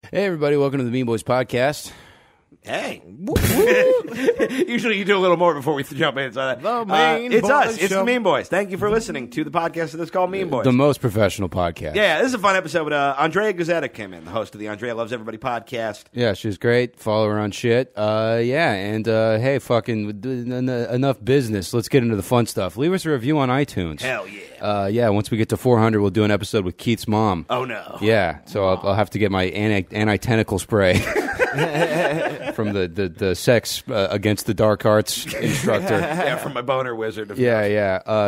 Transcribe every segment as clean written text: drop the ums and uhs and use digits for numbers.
Hey, everybody. Welcome to the Mean Boys Podcast. Hey. Usually you do a little more before we jump in. So it's us. It's the Mean Boys. Thank you for listening to the podcast that's called Mean Boys. The most professional podcast. Yeah, this is a fun episode. Andrea Guzzetta came in, the host of the Andrea Loves Everybody podcast. Yeah, she's great. Follow her on shit. Hey, fucking enough business. Let's get into the fun stuff. Leave us a review on iTunes. Hell yeah. Once we get to 400, we'll do an episode with Keith's mom. Oh, no. Yeah, so I'll have to get my anti-tentacle spray. From the sex against the dark arts instructor. Yeah, from my boner wizard.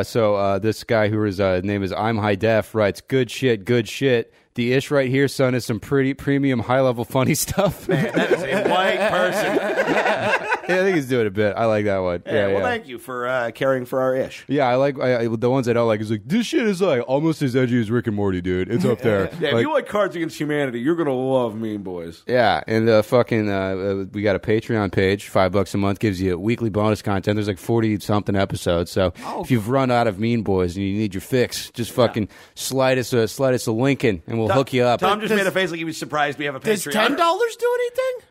So this guy whose name is I'm High Def writes, good shit. The ish right here, son, is some pretty premium, high-level funny stuff. Man, that is a white person. Yeah, I think he's doing a bit. I like that one. Well, thank you for caring for our ish. Yeah, I like the ones I don't like. Is like, this shit is like almost as edgy as Rick and Morty, dude. It's up there. Yeah, if you like Cards Against Humanity, you're gonna love Mean Boys. Yeah, and we got a Patreon page. $5 a month gives you weekly bonus content. There's like 40-something episodes. So if you've run out of Mean Boys and you need your fix, just fucking slide us a link in, and we'll hook you up. Tom just made a face like he was surprised we have a Patreon. Does $10 do anything?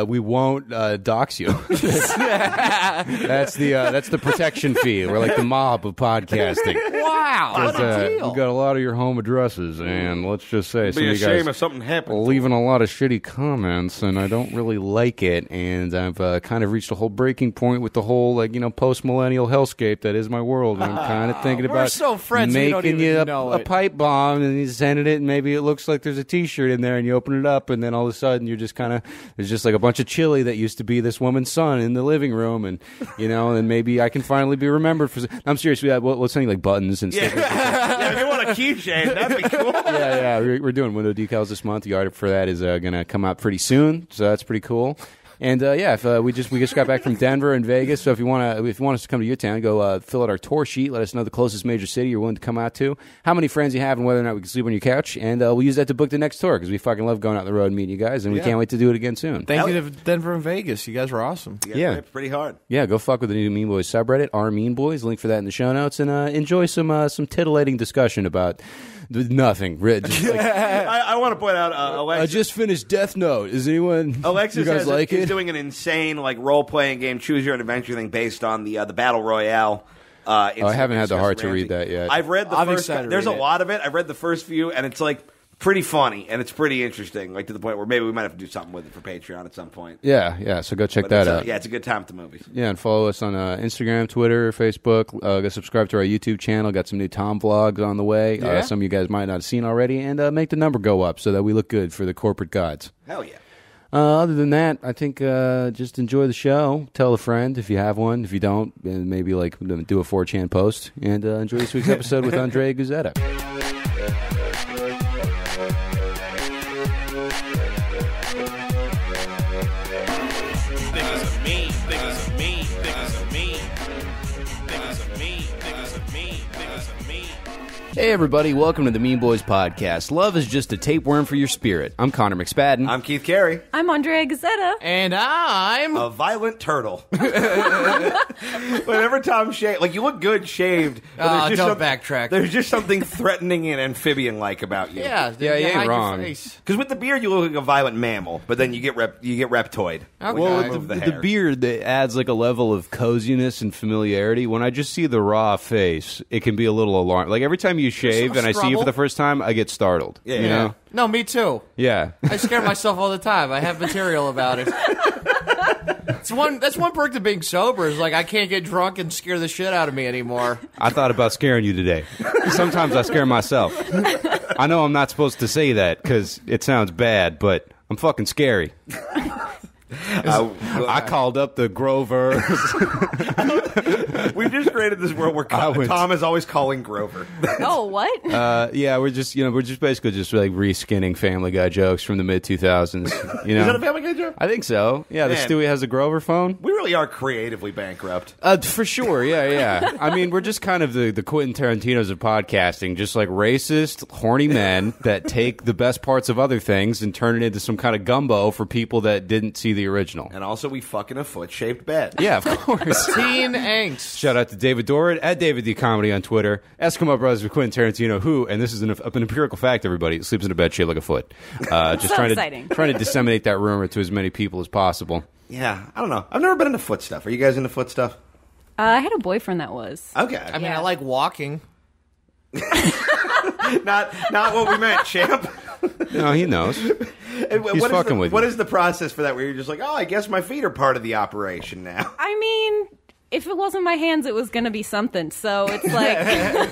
We won't dox you. That's the protection fee. We're like the mob of podcasting. Wow, what a deal. We got a lot of your home addresses, and let's just say It'd be a shame if something happened. Leaving a lot of shitty comments, and I don't really like it. And I've kind of reached a whole breaking point with the whole post-millennial hellscape that is my world. And I'm kind of thinking about so friends, making you a pipe bomb, and you sending it, and maybe it looks like there's a T-shirt in there, and you open it up, and then all of a sudden you're just there's just like a bunch of chili that used to be this woman's son in the living room, and and maybe I can finally be remembered for. I'm serious. We'll send you like buttons and stuff. Yeah, if you want a keychain, that'd be cool. Yeah. We're doing window decals this month. The art for that is going to come out pretty soon, so that's pretty cool. And we just got back from Denver and Vegas. So if you want us to come to your town, go fill out our tour sheet. Let us know the closest major city you're willing to come out to, how many friends you have, and whether or not we can sleep on your couch. And we'll use that to book the next tour because we fucking love going out on the road and meeting you guys, and we can't wait to do it again soon. Thank you to Denver and Vegas. You guys were awesome. Yeah, pretty hard. Yeah, go fuck with the new Mean Boys subreddit, our Mean Boys. Link for that in the show notes, and enjoy some titillating discussion about nothing. I want to point out, Alexis. I just finished Death Note. Is anyone? Alexis you guys like is it? Doing an insane role playing game, choose your own adventure thing based on the Battle Royale. I haven't had the heart to read that yet. I've read the first. There's a lot of it. I've read the first few, and it's like pretty funny and it's pretty interesting. Like to the point where maybe we might have to do something with it for Patreon at some point. Yeah. So go check that out. Yeah, it's a good time at the movies. Yeah, and follow us on Instagram, Twitter, Facebook. Go subscribe to our YouTube channel. Got some new Tom vlogs on the way. Some of you guys might not have seen already, and make the number go up so that we look good for the corporate gods. Hell yeah. Other than that, I think just enjoy the show. Tell a friend if you have one. If you don't, maybe do a 4chan post. And enjoy this week's episode with Andrea Guzzetta. Hey everybody, welcome to the Mean Boys Podcast. Love is just a tapeworm for your spirit. I'm Connor McSpadden. I'm Keith Carey. I'm Andrea Guzzetta. And I'm a violent turtle. Whenever Tom shaved, you look good shaved. Don't backtrack. There's just something threatening and amphibian-like about you. Yeah, you ain't wrong. Because with the beard, you look like a violent mammal, but then you get reptoid. Okay. Well, with the beard, that adds like a level of coziness and familiarity. When I just see the raw face, it can be a little alarming. Like every time you shave and I see you for the first time, I get startled. Yeah, you know? No, me too. Yeah. I scare myself all the time. I have material about it. That's one perk to being sober is I can't get drunk and scare the shit out of me anymore. I thought about scaring you today. Sometimes I scare myself. I know I'm not supposed to say that because it sounds bad, but I'm fucking scary. I called up the Grover. We've just created this world where Tom is always calling Grover. Oh, what? Yeah, we're just basically just reskinning Family Guy jokes from the mid 2000s. Is that a Family Guy joke? I think so. Yeah, the Stewie has a Grover phone. We really are creatively bankrupt. For sure. Yeah. I mean, we're just kind of the Quentin Tarantinos of podcasting, just like racist, horny men that take the best parts of other things and turn it into some kind of gumbo for people that didn't see the the original. And also, we fuck in a foot-shaped bed. Yeah, of course. Teen angst. Shout out to David Doran at David D Comedy on Twitter. Eskimo Brothers with Quentin Tarantino, who, and this is an empirical fact, everybody, sleeps in a bed shaped like a foot. Just So trying exciting. to disseminate that rumor to as many people as possible. Yeah, I don't know. I've never been into foot stuff. Are you guys into foot stuff? I had a boyfriend that was. Okay. I mean, Yeah. I like walking. Not what we meant, champ. No, he knows. He's fucking with you. What is the process for that where you're just like, oh, I guess my feet are part of the operation now? I mean, if it wasn't my hands, it was going to be something. So it's like...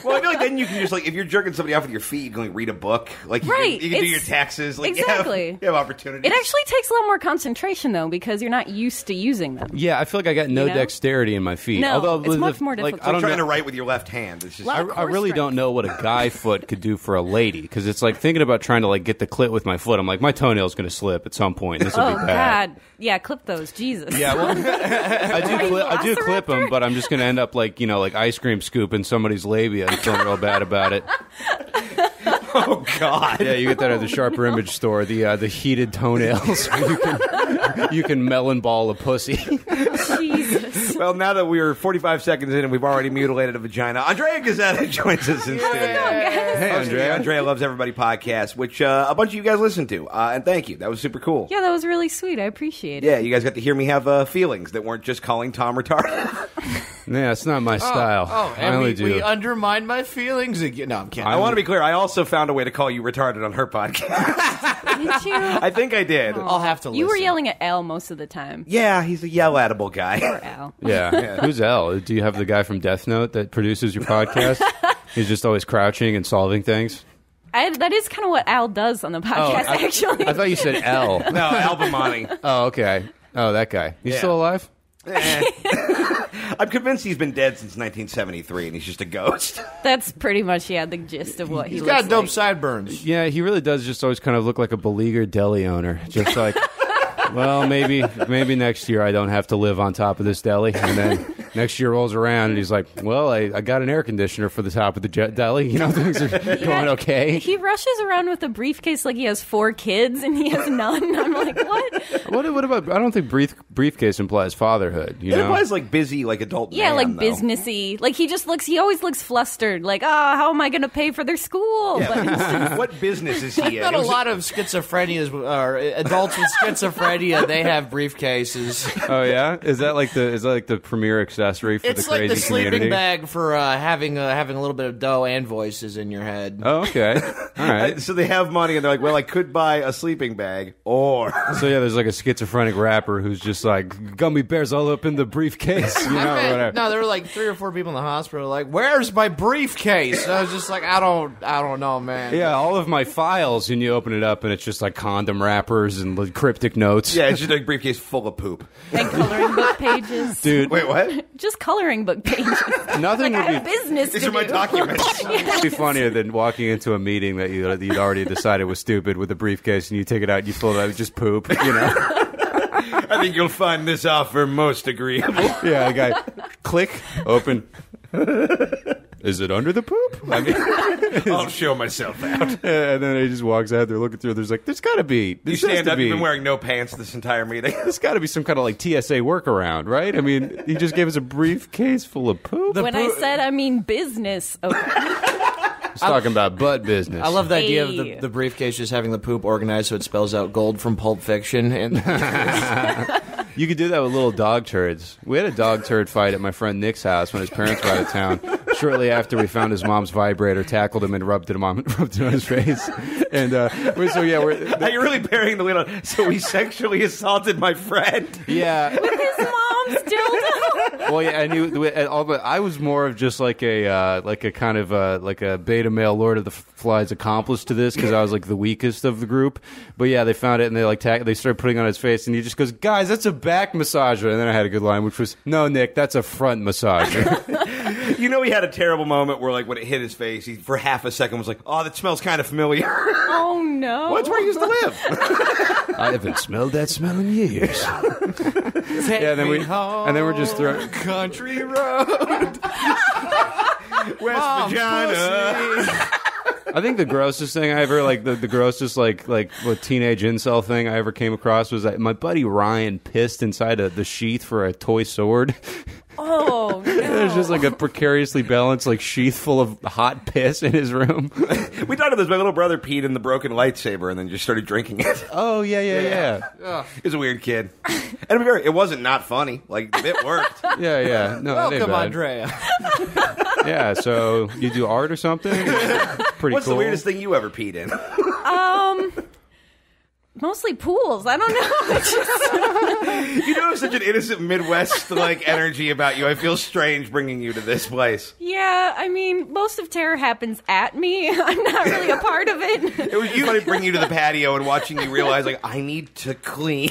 Well, I feel like then you can just, like, if you're jerking somebody off with your feet, you can, like, read a book. Like, you Right, can do it's- your taxes. Like, exactly. You have opportunities. It actually takes a lot more concentration, though, because you're not used to using them. Yeah, I feel like I got no You know? dexterity in my feet. No, Although it's much more like, difficult. I don't trying know. to write with your left hand. It's just, Well, I really don't know what a guy foot could do for a lady, because it's like thinking about trying to like get the clit with my foot. I'm like, my toenail's going to slip at some point. This will Oh, be bad. God. Yeah, clip those. Jesus. Yeah, well, I do clip them, but I'm just going to end up like ice cream scoop in somebody's labia and feeling real bad about it. oh, God. Yeah, you get that at the Sharper Image store. The heated toenails. you can melon ball a pussy. Jesus. Well, now that we're 45 seconds in and we've already mutilated a vagina, Andrea Guzzetta joins us instead. Hey, Andrea. Andrea Loves Everybody podcast, which a bunch of you guys listen to. And thank you. That was super cool. Yeah, that was really sweet. I appreciate it. Yeah, you guys got to hear me have feelings that weren't just calling Tom retarded. Yeah, it's not my style. Oh, I and only we do. undermined my feelings again. No, I'm kidding. I want to be clear. I also found a way to call you retarded on her podcast. Did you? I think I did. I'll have to listen. You were yelling at Al most of the time. Yeah, he's a yell-at-able guy. Poor Al. Yeah. Who's L? Do you have the guy from Death Note that produces your podcast? He's just always crouching and solving things. That is kind of what Al does on the podcast, actually. I thought you said L. No, Albamani. Oh, okay. Oh, that guy. He's Yeah. still alive? I'm convinced he's been dead since 1973, and he's just a ghost. That's pretty much, the gist of what he He's looks got dope like. sideburns. Yeah, he really does just always kind of look like a beleaguered deli owner. Just like, well, maybe next year I don't have to live on top of this deli. And then next year rolls around and he's like, well, I got an air conditioner for the top of the deli. Things are going okay. He rushes around with a briefcase like he has 4 kids and he has none. I'm like, what? What about, I don't think briefcase implies fatherhood, It implies, like, busy, like, adult Yeah, man, like though. businessy. Like he always looks flustered. Like, how am I going to pay for their school? But Yeah. What business is he in? Not a lot of schizophrenias or adults with schizophrenia. They have briefcases. Oh yeah, is that like the premier accessory for It's the like crazy the sleeping community? bag for having a little bit of dough and voices in your head. Oh, okay, all right. So they have money, and they're like, well, I could buy a sleeping bag, or... So yeah, there's like a schizophrenic rapper who's just like gummy bears all up in the briefcase, or whatever. No, there were like 3 or 4 people in the hospital like, where's my briefcase? And I was just like, I don't know, man. Yeah, all of my files, and you open it up, and it's just like condom wrappers and like, cryptic notes. Yeah, it's just a briefcase full of poop. and coloring book pages. Dude, Wait, what? Just coloring book pages. nothing Like, I would have be. business These to are my do. documents. It'd be funnier than walking into a meeting that you'd already decided was stupid with a briefcase, and you take it out and you fill it out with just poop. I think you'll find this offer most agreeable. Yeah, the guy, click, open. Is it under the poop? I mean, I'll show myself out. and then he just walks out there looking through. There's like, there's got to be. You stand up, you've been wearing no pants this entire meeting. There's got to be some kind of like TSA workaround, right? I mean, he just gave us a briefcase full of poop. When I said I mean business. He's talking about butt business. I love the idea of Hey. the briefcase just having the poop organized so it spells out gold from Pulp Fiction. And You could do that with little dog turds. We had a dog turd fight at my friend Nick's house when his parents were out of town. Shortly after we found his mom's vibrator, tackled him and rubbed it on his face. And so yeah, Now you're really bearing the lead on. So he sexually assaulted my friend. yeah. His mom's dildo. Well, yeah, I was more of just like a kind of like a beta male Lord of the Flies accomplice to this because I was like the weakest of the group. But yeah, they found it and they started putting it on his face, and he just goes, "Guys, that's a back massager." And then I had a good line, which was, "No, Nick, that's a front massager." You know, he had a terrible moment where, like, when it hit his face, he for half a second was like, "Oh, that smells kind of familiar." Oh no. Well, that's where he used to live. I haven't smelled that smell in years. yeah, then we're just throwing. country road. West Vagina. I think the grossest thing I ever the grossest what teenage incel thing I ever came across was that my buddy Ryan pissed inside the sheath for a toy sword. Oh, no. There's just like a precariously balanced sheath full of hot piss in his room. We talked about this. My little brother peed in the broken lightsaber and then just started drinking it. Oh, yeah. He was a weird kid. And to be fair, it wasn't not funny. The bit worked. Yeah. No, Welcome, Andrea. Yeah, so you do art or something? Pretty What's cool. the weirdest thing you ever peed in? Mostly pools. I don't know. You do have such an innocent Midwest energy about you. I feel strange bringing you to this place. Yeah, I mean, most of terror happens at me. I'm not really a part of it. It was funny bringing you to the patio and watching you realize, I need to clean.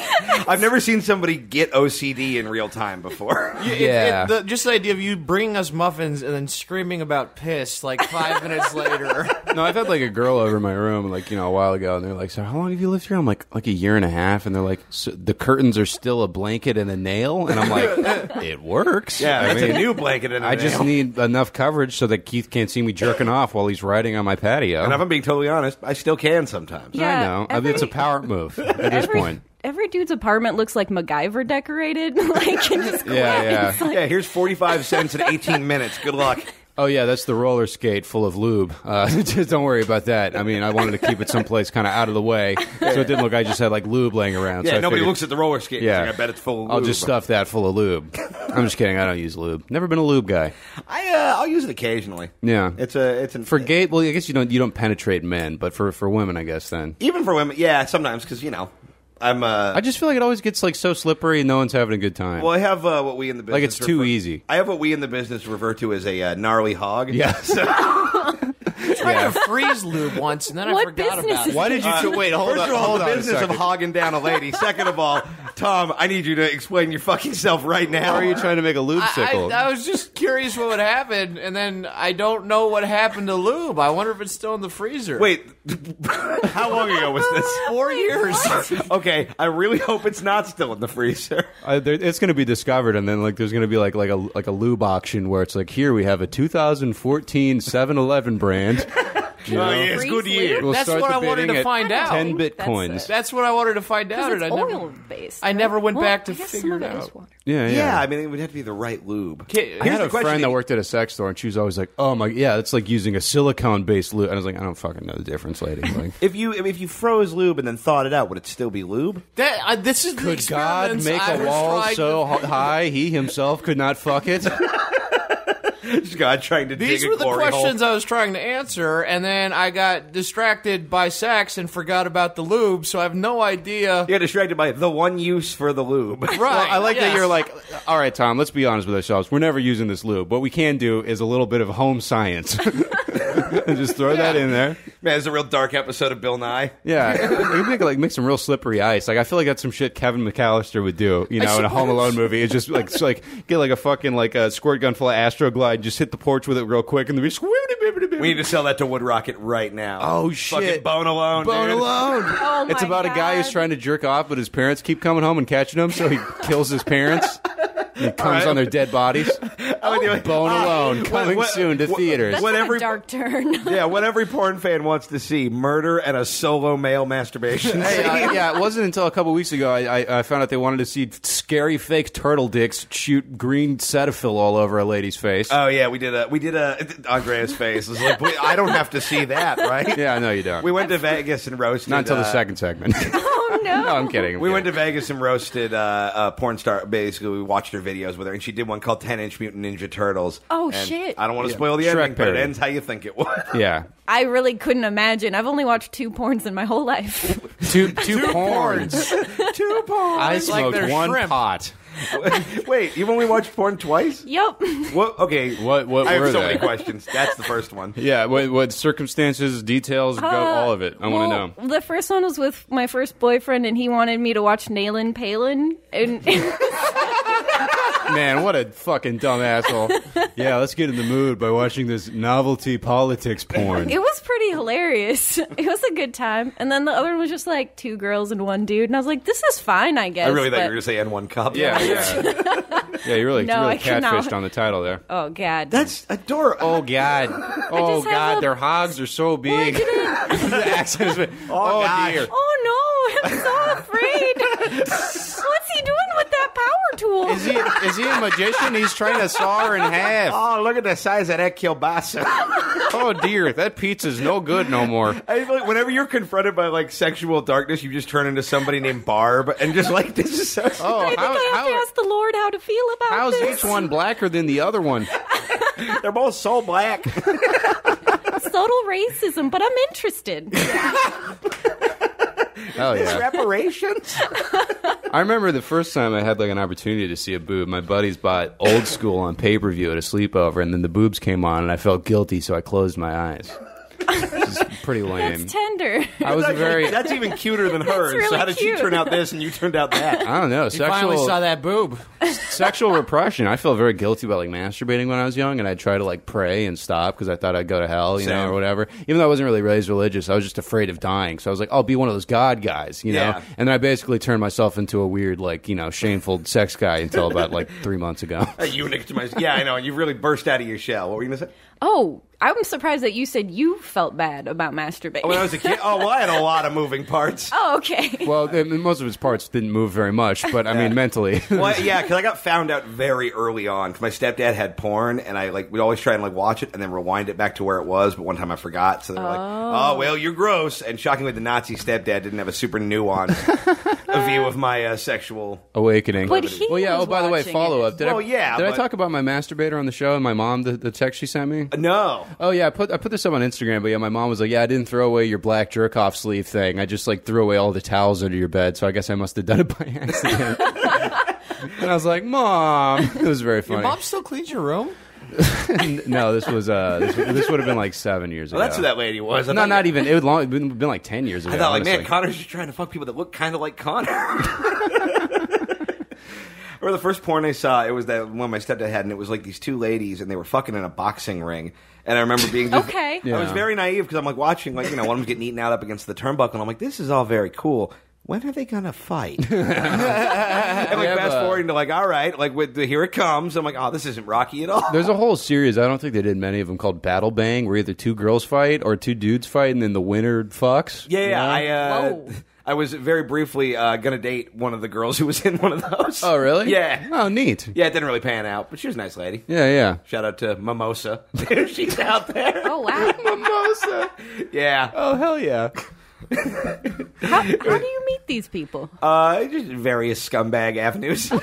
I've never seen somebody get OCD in real time before. Yeah. Just the idea of you bringing us muffins and then screaming about piss 5 minutes later. No, I've had a girl over in my room a while ago, and they're like, "So how long have you lived here?" I'm like a year and a half, and they're like, so the curtains are still a blanket and a nail, and I'm like, it works. Yeah, it's a new blanket and a I nail. just need enough coverage so that Keith can't see me jerking off while he's riding on my patio. And if I'm being totally honest, I still can sometimes. Yeah, I know. It's a power move at this point. Every dude's apartment looks like MacGyver decorated. It just Yeah. Yeah, here's 45 cents in 18 minutes. Good luck. Oh, yeah, that's the roller skate full of lube. Just don't worry about that. I mean, I wanted to keep it someplace kind of out of the way, so it didn't look like I just had lube laying around. Yeah, so nobody figured, looks at the roller skate. Yeah. I bet it's full of lube. I'll just stuff that full of lube. I'm just kidding. I don't use lube. Never been a lube guy. I'll use it occasionally. Yeah. It's for gay. Well, I guess you don't penetrate men, but for women, I guess then. Even for women, yeah, sometimes because I just feel like it always gets so slippery and no one's having a good time. Well, I have what we in the business it's too easy. I have what we in the business refer to as a gnarly hog. Yeah. I tried to freeze lube once, and then I What forgot business about is it. Why did you wait? Hold First on. of all, Hold the on a business of second. hogging down a lady. Second of all, Tom, I need you to explain your fucking self right now. How are you trying to make a lube sickle? I was just curious what would happen, and then I don't know what happened to lube. I wonder if it's still in the freezer. Wait, how long ago was this? 4 years. Okay, I really hope it's not still in the freezer. It's going to be discovered, and then there's going to be like a lube auction where it's here we have a 2014 7-Eleven brand. Oh, yes, good year. We'll That's start what the I wanted bidding to at find out. 10 That's bitcoins. That's what I wanted to find out. It's and oil-based. I never went back to I guess figure some it of it is out. water. Yeah, I mean, it would have to be the right lube. I had a friend that worked at a sex store, and she was always like, "Oh my, yeah, it's like using a silicone-based lube." And I was like, "I don't fucking know the difference, lady." If you froze lube and then thawed it out, would it still be lube? This is the Could God experiments make I a was wall trying so to- high he himself could not fuck it? Just God trying to These dig were a the glory questions hole. I was trying to answer, and then I got distracted by sex and forgot about the lube, so I have no idea. You got distracted by the one use for the lube. Right. Well, I like that yes. you're like, all right, Tom, let's be honest with ourselves. We're never using this lube. What we can do is a little bit of home science. And just throw that in there. Man, it's a real dark episode of Bill Nye. Yeah. You can make some real slippery ice. I feel like that's some shit Kevin McAllister would do, in a Home Alone movie. It's just get a fucking a squirt gun full of Astroglide, just hit the porch with it real quick, and then We need to sell that to Wood Rocket right now. Oh, shit. Fucking Bone Alone, Bone dude. Alone. Oh, my It's about a guy who's God. trying to jerk off, but his parents keep coming home and catching him, so he kills his parents. He comes on their dead bodies. Bone Alone, coming soon to theaters. That's What a every- dark turn. Yeah, what every porn fan wants to see: murder and a solo male masturbation. Hey, yeah, it wasn't until a couple weeks ago I found out they wanted to see scary fake turtle dicks shoot green Cetaphil all over a lady's face. Oh yeah, we did a Andrea's face. It was like, I don't have to see that, right? Yeah, I know you don't. We went to Vegas and roasted. Not until the second segment. Oh, no. No, I'm kidding. We went to Vegas and roasted a porn star. Basically, we watched her videos with her, and she did one called 10-Inch Mutant Ninja Turtles. Oh, And shit. I don't want to Yeah. spoil the Shrek ending, but it parody. ends how you think it would. Yeah. I really couldn't imagine. I've only watched 2 porns in my whole life. Two porns. 2 porn. I Like smoked they're one shrimp. pot. Wait, you've only watched porn twice? Yep. What? Okay. What I have were so they? many questions. That's the first one. Yeah, what circumstances, details, go all of it. I want to know. The first one was with my first boyfriend, and he wanted me to watch Nailin' Palin. And Man, what a fucking dumb asshole. Yeah, let's get in the mood by watching this novelty politics porn. It was pretty hilarious. It was a good time. And then the other one was just like 2 girls and 1 dude. And I was like, this is fine, I guess. I really thought you were going to say and 1 cup. Yeah. Yeah, you really catfished on the title there. Oh, God. That's adorable. Oh, God. Oh, God, their hogs are so big. The accent is... Oh, dear. Oh, no. I'm so afraid. What's he doing with that power tool? Is he a magician? He's trying to saw her in half. Oh, look at the size of that kielbasa. Oh, dear. That pizza's no good no more. I feel like whenever you're confronted by, like, sexual darkness, you just turn into somebody named Barb and just, like, this is so... Oh, I think I have to ask the Lord how to feel about how's this. each one blacker than the other one? They're both so black. Subtle racism, but I'm interested. Oh, yeah. Reparations? I remember the first time I had like an opportunity to see a boob. My buddies bought Old School on pay-per-view at a sleepover, and then the boobs came on, and I felt guilty, so I closed my eyes. Which is pretty lame. That's tender. I was That's even cuter than hers. really so how did she cute. turn out this and you turned out that? I don't know. You finally saw that boob. Sexual repression. I felt very guilty about like masturbating when I was young, and I'd try to like pray and stop because I thought I'd go to hell, you know, or whatever. Even though I wasn't really raised religious, I was just afraid of dying. So I was like, I'll be one of those God guys, you know. Yeah. And then I basically turned myself into a weird, like, you know, shameful sex guy until about like 3 months ago. A eunuch to my... Yeah, I know. You really burst out of your shell. What were you going to say? Oh, I'm surprised that you said you felt bad about masturbating. When I was a kid? Oh, well, I had a lot of moving parts. Oh, okay. Well, most of his parts didn't move very much, but I mean, mentally. Well, yeah, because I got found out very early on. Because my stepdad had porn, and I we'd always try and like watch it and then rewind it back to where it was. But one time I forgot, so they were like, "Oh, well, you're gross." And shockingly, the Nazi stepdad didn't have a super nuanced view of my sexual awakening. But he well, yeah. was Oh, by the way, watching follow it. up. Did I talk about my masturbator on the show and my mom the text she sent me? No. Oh yeah, I put this up on Instagram, but yeah, my mom was like, "Yeah, I didn't throw away your black jerk off sleeve thing. I just like threw away all the towels under your bed, so I guess I must have done it by accident." And I was like, "Mom," it was very funny. Your mom still cleans your room? No, this was this would have been like 7 years ago. Well, that's who that lady was. No, not even. It would been like 10 years ago. I thought, like, honestly. man, Connor's just trying to fuck people that look kind of like Connor. Or the first porn I saw, it was that one my stepdad had, and it was like these 2 ladies, and they were fucking in a boxing ring. And I remember being just, Okay. Yeah. I was very naive because I'm like watching, like, you know, one of them's getting eaten out up against the turnbuckle, and I'm like, this is all very cool. When are they gonna fight? And like fast forwarding to like, all right, like with the here it comes. I'm like, oh, this isn't Rocky at all. There's a whole series. I don't think they did many of them called Battle Bang, where either 2 girls fight or 2 dudes fight, and then the winner fucks. Yeah, you know? Whoa. I was very briefly gonna date one of the girls who was in one of those. Oh, really? Yeah. Oh, neat. Yeah, it didn't really pan out, but she was a nice lady. Yeah. Shout out to Mimosa. She's out there. Oh, wow. Mimosa. Yeah. Oh, hell yeah. How do you meet these people? Just various scumbag avenues. No,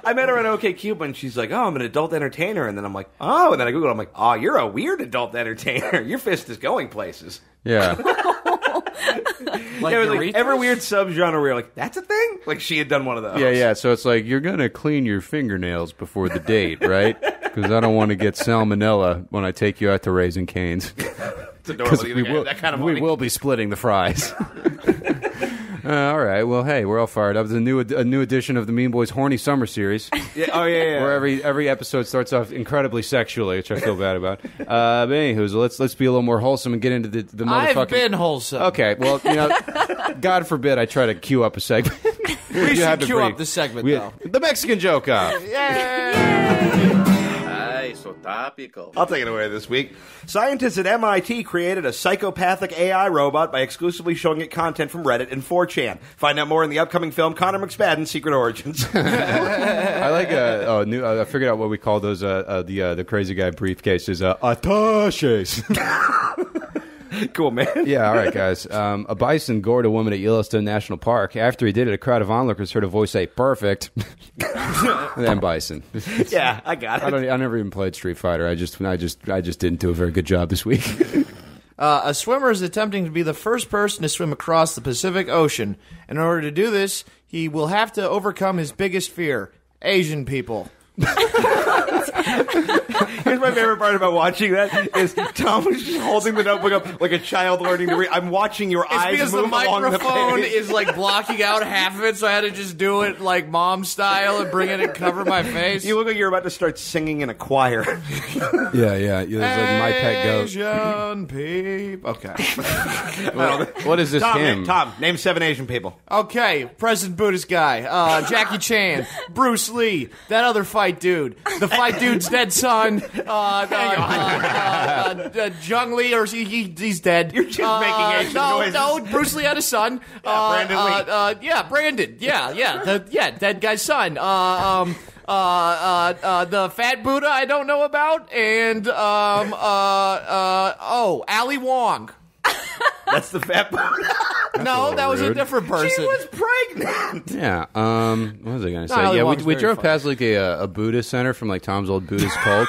I met her on OkCupid, and she's like, "Oh, I'm an adult entertainer," and then I'm like, "Oh," and then I Googled, I'm like, "Oh, you're a weird adult entertainer. Your fist is going places." Yeah. Like, Yeah, it was like Doritos? every weird subgenre where you're like, "That's a thing." Like she had done one of those. Yeah. So it's like, you're going to clean your fingernails before the date, right? Because I don't want to get salmonella when I take you out to Raising Cane's. It's adorable. You get that kind of money. We will be splitting the fries. All right. Well, hey, we're all fired up. It's a new edition of the Mean Boys Horny Summer Series, Yeah, oh yeah. where every episode starts off incredibly sexually, which I feel bad about. But anywho, so let's be a little more wholesome and get into the motherfucking. I've been wholesome. Okay. Well, you know, God forbid I try to cue up a segment. We should to cue breathe. up the segment, We- though. the Mexican joke off. I'll take it away this week. Scientists at MIT created a psychopathic AI robot by exclusively showing it content from Reddit and 4chan. Find out more in the upcoming film Connor McSpadden's Secret Origins. I like I figured out what we call those the crazy guy briefcases. Attaches. Cool, man. Yeah, all right, guys. A bison gored a woman at Yellowstone National Park. After he did it, a crowd of onlookers heard a voice say, "Perfect." Then bison. Yeah, I got it. I never even played Street Fighter. I just didn't do a very good job this week. A swimmer is attempting to be the first person to swim across the Pacific Ocean. In order to do this, he will have to overcome his biggest fear: Asian people. Here's my favorite part about watching that is Tom was just holding the notebook up like a child learning to read. I'm watching your eyes Because move the along the microphone page. is like blocking out half of it, so I had to just do it like mom style and bring it and cover my face. You look like you're about to start singing in a choir. Yeah. It was like My Pet Goat. Asian people. Okay. What is this hymn? Tom, name 7 Asian people. Okay, President Buddhist guy, Jackie Chan, Bruce Lee, that other fight dude, the fight dude's dead son, Jung Lee, or he's dead. You're just making Asian noises. No, Bruce Lee had a son. Brandon Lee. Brandon. Dead guy's son. The fat Buddha I don't know about, and Ali Wong. That's the fat part. No, that was a rude. different person. She was pregnant. Yeah. What was I going to say? Ali Yeah, Wong's we very drove funny. past like a Buddhist center from like Tom's old Buddhist cult,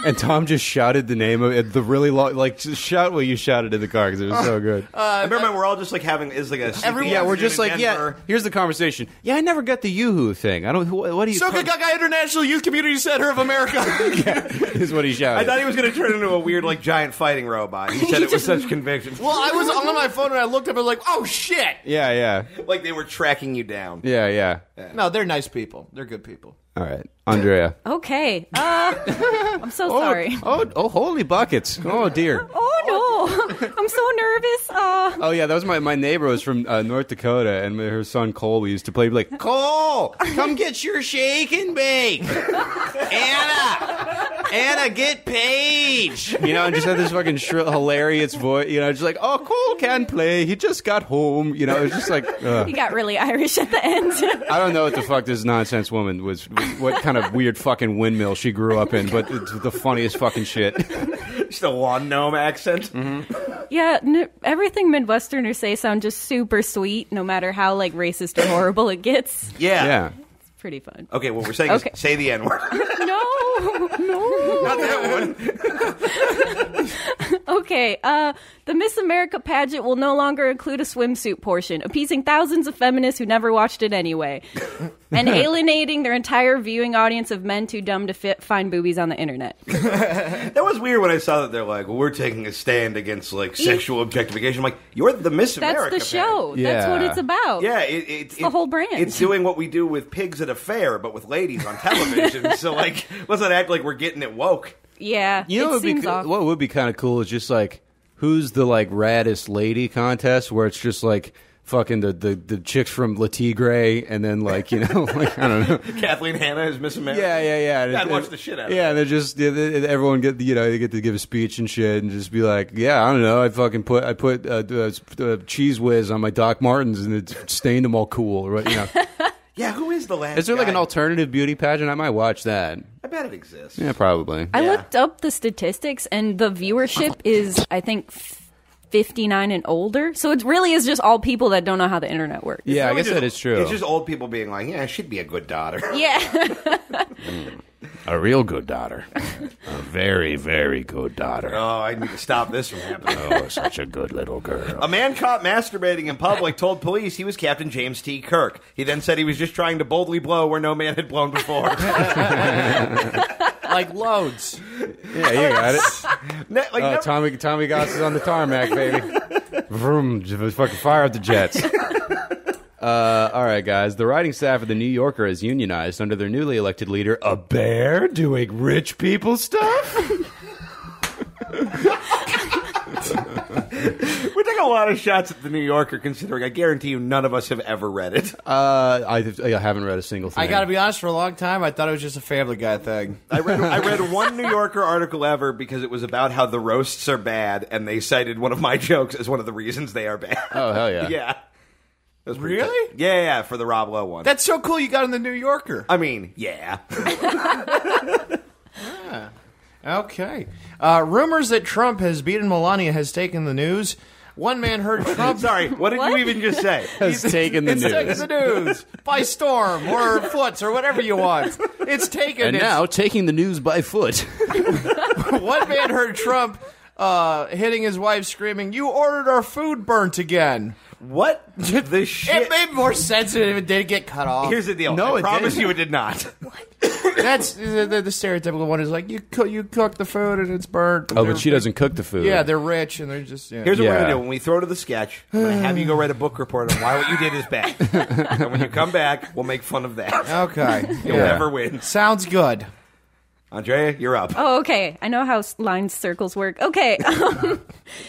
and Tom just shouted the name of it. The really long, like just shout what you shouted in the car because it was so good. I remember we're all just like having a Everyone- Yeah, we're afternoon just in like, Denver. here's the conversation. Yeah, I never got the Yoo-hoo thing. I don't. What do you? Soka Gaga International Youth Community Center of America. Is what he shouted. I thought he was going to turn into a weird like giant fighting robot. He said it with such conviction. Well, I was on my phone and I looked up and was like, oh shit. Yeah. Like they were tracking you down. Yeah. No, they're nice people. They're good people. All right, Andrea. Okay. I'm so sorry. Oh, holy buckets. Oh, dear. Oh no, I'm so nervous. Oh, yeah, that was my neighbor was from North Dakota, and her son Cole, we used to play, like, Cole, come get your shake and bake. Anna, get Paige. You know, and just had this fucking shrill, hilarious voice, you know, just like, oh, Cole can play. He just got home. You know, it was just like, ugh. He got really Irish at the end. I don't know what the fuck this nonsense woman was, what kind of weird fucking windmill she grew up in, but it's the funniest fucking shit. Just a lawn gnome accent. Yeah, everything Midwesterners say sound just super sweet, no matter how like racist or horrible it gets. Yeah. It's pretty fun. Okay, what we're saying Okay. is say the N-word. No. Not that one. Okay, the Miss America pageant will no longer include a swimsuit portion, appeasing thousands of feminists who never watched it anyway, and alienating their entire viewing audience of men too dumb to find boobies on the internet. That was weird when I saw that they're like, well, we're taking a stand against like sexual objectification. I'm like, you're the Miss That's America. the show. Yeah. That's what it's about. Yeah, it's the whole brand. It's doing what we do with pigs at a fair, but with ladies on television. So like, let's not act like we're getting it woke. Yeah, You know it what would seems be off. what would be kind of cool is just like who's the like raddest lady contest where it's just like fucking the chicks from La Tigre and then like you know like I don't know. Kathleen Hanna is Miss America. Yeah. I'd watch the shit out of it. Yeah, and they're just everyone get they get to give a speech and shit and just be like, yeah, I don't know, I put Cheese Whiz on my Doc Martens and it stained them all cool or what you know. Yeah, who is the last Is there like guy? an alternative beauty pageant? I might watch that. I bet it exists. Yeah, probably. I Yeah. looked up the statistics, and the viewership is, I think, 59 and older. So it really is just all people that don't know how the internet works. Yeah, I Really guess just- that is true. It's just old people being like, yeah, she'd be a good daughter. Yeah. A real good daughter. A very, very good daughter. Oh, I need to stop this from happening. Oh, such a good little girl. A man caught masturbating in public told police he was Captain James T. Kirk. He then said he was just trying to boldly blow where no man had blown before. Like loads. Yeah, you got it. Never- Tommy Goss is on the tarmac, baby. Vroom, just fucking fire up the jets. All right, guys. The writing staff of The New Yorker has unionized under their newly elected leader, a bear doing rich people stuff? We take a lot of shots at the New Yorker, considering I guarantee you none of us have ever read it. I haven't read a single thing. I gotta be honest, for a long time, I thought it was just a Family Guy thing. I read one New Yorker article ever because it was about how the roasts are bad, and they cited one of my jokes as one of the reasons they are bad. Oh, hell yeah. Yeah. That was pretty Really? good. Yeah, for the Rob Lowe one. That's so cool you got in the New Yorker. I mean, yeah. Okay. Rumors that Trump has beaten Melania has taken the news. One man heard Trump... Sorry, what did you even just say? Has taken the It's news. taken the news by storm or foot or whatever you want. It's taken. And now, taking the news by foot. One man heard Trump hitting his wife, screaming, "You ordered our food burnt again." What the shit? It made more sense if it did get cut off. Here's the deal. No, I it promise didn't. you it did not. That's the stereotypical one is like you cook the food and it's burnt. Oh, but she doesn't cook the food. Yeah, they're rich and they're just. Yeah. Here's what we're Yeah. going to do. When we throw to the sketch, I'm going to have you go write a book report on why what you did is bad. And when you come back, we'll make fun of that. Okay. You'll Yeah. never win. Sounds good. Andrea, you're up. Oh, okay. I know how line circles work. Okay.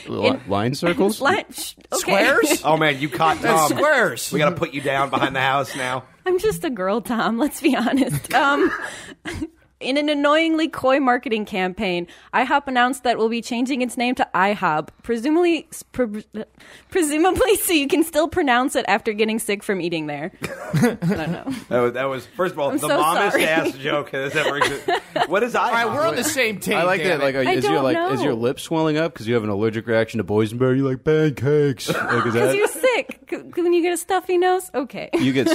Line circles? Okay. Squares? Oh, man, you caught Tom. Squares. We got to put you down behind the house now. I'm just a girl, Tom. Let's be honest. In an annoyingly coy marketing campaign, IHOP announced that we'll be changing its name to IHOB, presumably so you can still pronounce it after getting sick from eating there. I don't know. That was first of all, I'm the so mommest sorry. ass joke that has ever existed. What is I? All right, we're on the same team. I like that. damn Like, it. I is your don't is your know. lip swelling up because you have an allergic reaction to boysenberry? You like pancakes? Like, is Because that you're sick. When you get a stuffy nose? Okay. you get?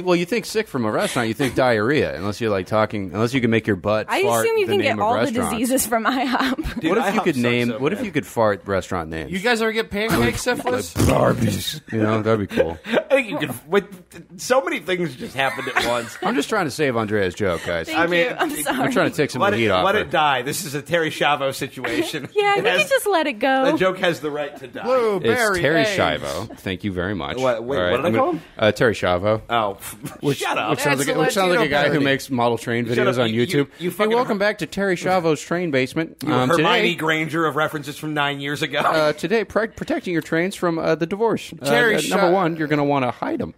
Well, you think sick from a restaurant. You think diarrhea, unless you're like talking. Unless you can make your butt. I fart assume you the can name get of all the restaurants. diseases from IHOP. Dude, What if you IHOP could sucks name? so What bad. if you could fart restaurant names? You guys ever get pancake syphilis? Barbies. You know, that'd be cool. I think you could. So many things just happened at once. I'm just trying to save Andrea's joke, guys. Thank I mean, you. I'm sorry. I'm trying to take some of Let the heat off let her. it die. This is a Terry Schiavo situation. Yeah, It we has- can just let it go. The joke has the right to die. Blueberry It's Terry eggs. Schiavo. Thank you very much. What- wait, All what did I I'm call gonna- him? Terry Schiavo. Oh, shut up. Which sounds That's like, a which sounds like a Latino guy who parody. makes model train Shut videos up. on You- YouTube. you Hey, fucking- welcome back to Terry Schiavo's train basement. Hermione Today, Granger of references from 9 years ago. today protecting your trains from the divorce. Terry number Schi- one, you're going to want to hide them.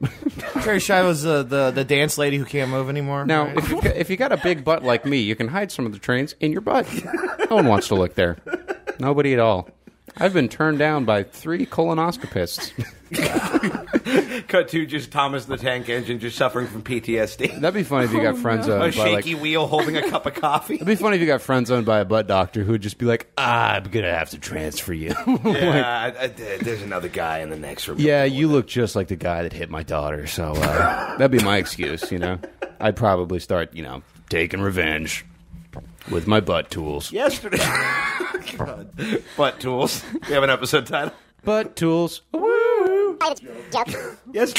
Terry Schiavo's the dance lady who can't move anymore. Now, right? if you got a big butt like me, you can hide some of the trains in your butt. No one wants to look there. Nobody at all. I've been turned down by 3 colonoscopists. Cut to just Thomas the Tank Engine just suffering from PTSD. That'd be funny if you got friend zoned A by like. shaky wheel holding a cup of coffee. It'd be funny if you got friend zoned by a butt doctor who'd just be like, I'm gonna have to transfer you. Yeah, there's another guy in the next room. Yeah, you look just like the guy that hit my daughter, so that'd be my excuse, you know? I'd probably start, taking revenge with my butt tools. Yesterday. God. Butt tools. We have an episode title. Butt tools. Yes.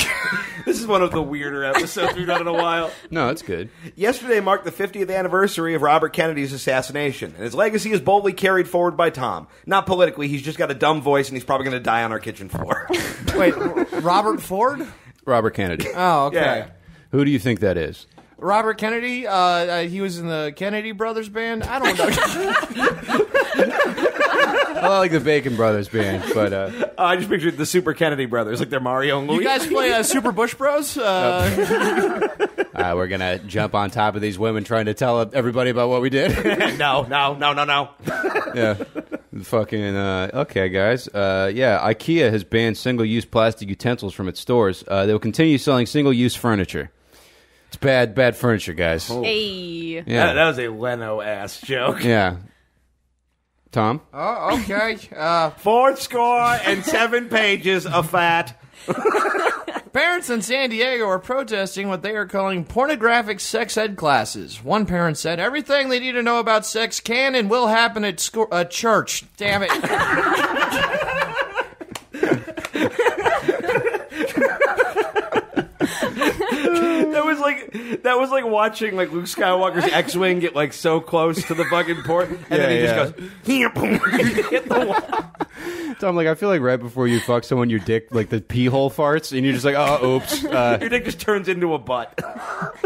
This is one of the weirder episodes we've done in a while. No, that's good. Yesterday marked the 50th anniversary of Robert Kennedy's assassination, and his legacy is boldly carried forward by Tom. Not politically, he's just got a dumb voice, and he's probably going to die on our kitchen floor. Wait, Robert Ford? Robert Kennedy. Oh, okay. Yeah. Who do you think that is? Robert Kennedy, he was in the Kennedy Brothers band. I don't know. I like the Bacon Brothers band, but I just pictured the Super Kennedy brothers, like they're Mario and Luigi. You guys play Super Bush Bros? we're gonna jump on top of these women trying to tell everybody about what we did. No. Yeah. Fucking, okay, guys. Yeah, IKEA has banned single-use plastic utensils from its stores. They will continue selling single-use furniture. It's bad furniture, guys. Hey. Yeah. That was a Leno-ass joke. Yeah. Tom? Oh, okay. 4 pages of fat. Parents in San Diego are protesting what they are calling pornographic sex ed classes. One parent said, everything they need to know about sex can and will happen at church. Damn it. That was like watching like Luke Skywalker's X-wing get like so close to the fucking port, and then he just goes, hit the wall. Tom, like, I feel like right before you fuck someone, your dick, like, the pee hole farts, and you're just like, oh, oops. Your dick just turns into a butt.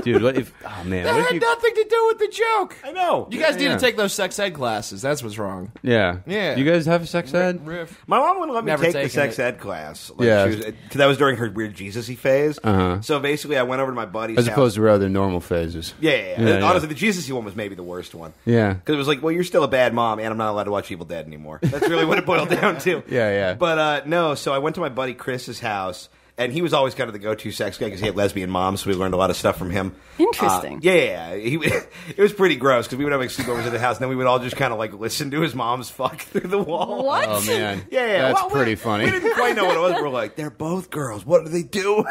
Dude, what if, oh, man. That What if had you, nothing to do with the joke. I know. You guys need Yeah. to take those sex ed classes. That's what's wrong. yeah. Yeah. You guys have sex ed? Riff. My mom wouldn't let me Never take the taken sex it. ed class. Like, Yeah. because that was during her weird Jesus-y phase. Uh-huh. So basically, I went over to my buddy's As house. opposed to other normal phases. Yeah. Honestly, the Jesus-y one was maybe the worst one. Yeah. Because it was like, well, you're still a bad mom, and I'm not allowed to watch Evil Dead anymore. That's really what it boiled down to. Yeah. But no, so I went to my buddy Chris's house, and he was always kind of the go-to sex guy because he had lesbian moms, so we learned a lot of stuff from him. Interesting. Yeah. It was pretty gross because we would have like sleepovers at the house, and then we would all just kind of like listen to his mom's fuck through the wall. What? Oh, man. Yeah. That's Well, pretty we funny. We didn't quite know what it was. We're like, they're both girls. What do they do?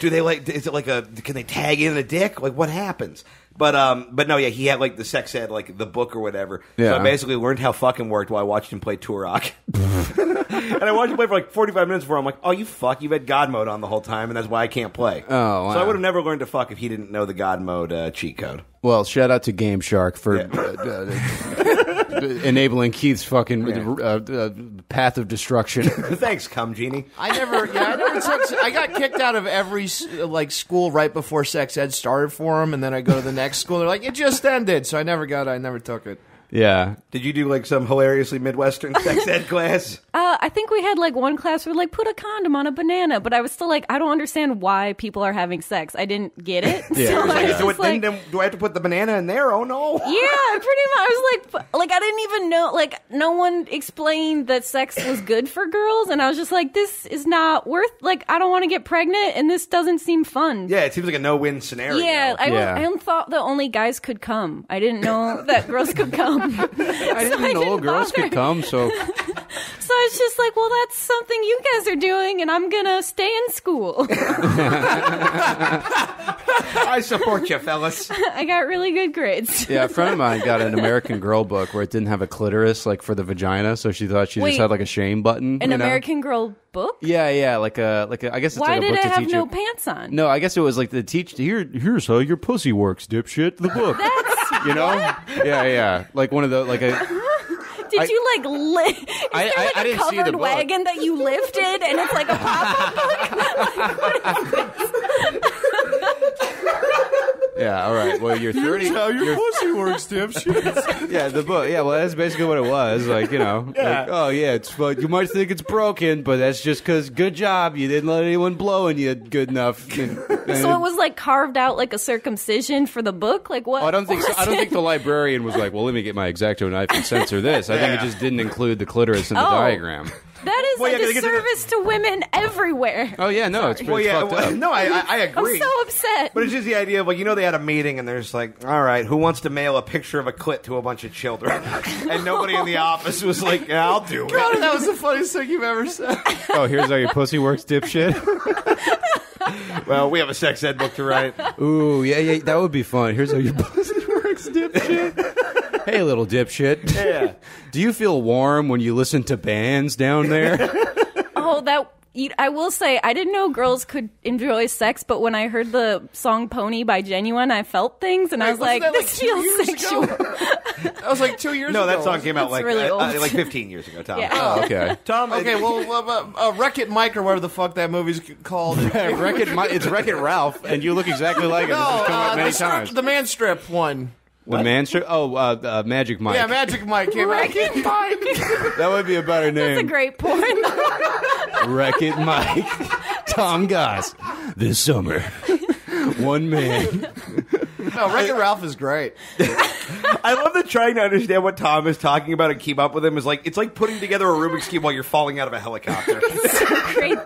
Do they like? Is it like a? Can they tag in a dick? Like, what happens? But no, yeah, he had like the sex ed, like the book or whatever. Yeah. So I basically learned how fucking worked while I watched him play Turok. And I watched him play for like 45 minutes before I'm like, oh, you fuck, you've had God mode on the whole time, and that's why I can't play. Oh, wow. So I would have never learned to fuck if he didn't know the God mode cheat code. Well, shout out to Game Shark for enabling Keith's fucking path of destruction. Thanks, cum genie. I never took. I got kicked out of every like school right before sex ed started for him, and then I go to the next school. They're like, it just ended, so I never took it. Yeah. Did you do like some hilariously Midwestern sex ed class? I think we had like one class where like put a condom on a banana, but I was still like, I don't understand why people are having sex. I didn't get it. Yeah, So I was So just like, then do I have to put the banana in there? Oh no. yeah, pretty much. I was like I didn't even know. Like, no one explained that sex was good for girls, and I was just like, this is not worth. Like, I don't want to get pregnant, and this doesn't seem fun. Yeah, it seems like a no-win scenario. Yeah, Yeah. I thought that only guys could come. I didn't know that girls could come. I didn't know girls could come, so... So it's just like, well, that's something you guys are doing, and I'm gonna stay in school. I support you, fellas. I got really good grades. Yeah, a friend of mine got an American Girl book where it didn't have a clitoris, like, for the vagina, so she thought she Wait, just had, like, a shame button. An you know? American Girl book? Yeah, like a I guess it's Why like a did book it to have teach no you. pants on? No, I guess it was like the teach. Here's how your pussy works, dipshit. The book. That's You know? Yeah. Like one of the like a. Did you like lift? Is there I like a didn't see the covered book. wagon that you lifted, and it's like a pop-up book? Yeah. All right. Well, you're 30. How your pussy works, dipshit. Yeah, the book. Yeah, well, that's basically what it was. Like, you know. Yeah. Like, oh yeah, it's fun. You might think it's broken, but that's just because good job, you didn't let anyone blow on you good enough. And So it was like carved out like a circumcision for the book. Like what? Oh, I don't think so. I don't think the librarian was like, well, let me get my X-Acto knife and censor this. I think it just didn't include the clitoris in the Oh. diagram. That is Well, yeah, a 'cause they get to the- disservice to women everywhere. Oh yeah, no, it's Well, pretty yeah, fucked up. no, I I'm agree. so upset. But it's just the idea of, like, they had a meeting and there's like, all right, who wants to mail a picture of a clit to a bunch of children? And nobody in the office was like, yeah, I'll do it. God, that was the funniest thing you've ever said. Oh, here's how your pussy works, dipshit. Well, we have a sex ed book to write. Ooh, yeah, that would be fun. Here's how your pussy works, dipshit. Hey, little dipshit. Yeah. Do you feel warm when you listen to bands down there? Oh, I will say, I didn't know girls could enjoy sex, but when I heard the song Pony by Genuine, I felt things, and I was like, wasn't that this 2 feels years sexual. ago? That was like 2 years ago. No, that song came out It's really old. like 15 years ago, Tom. Yeah. Oh, okay. Tom, Okay, well, Wreck-It Mike or whatever the fuck that movie's called. It's Wreck-It Ralph, and you look exactly like him. This has come up many times. the man strip one. The man strip? Oh, Magic Mike. Yeah, Magic Mike came out. Wreck-It Mike. That would be a better That's a name. great porn. Wreck-It Mike. Tom Goss. This summer. One man. No, Wreck-It Ralph is great. I love that trying to understand what Tom is talking about and keep up with him is like, it's like putting together a Rubik's Cube while you're falling out of a helicopter. Great.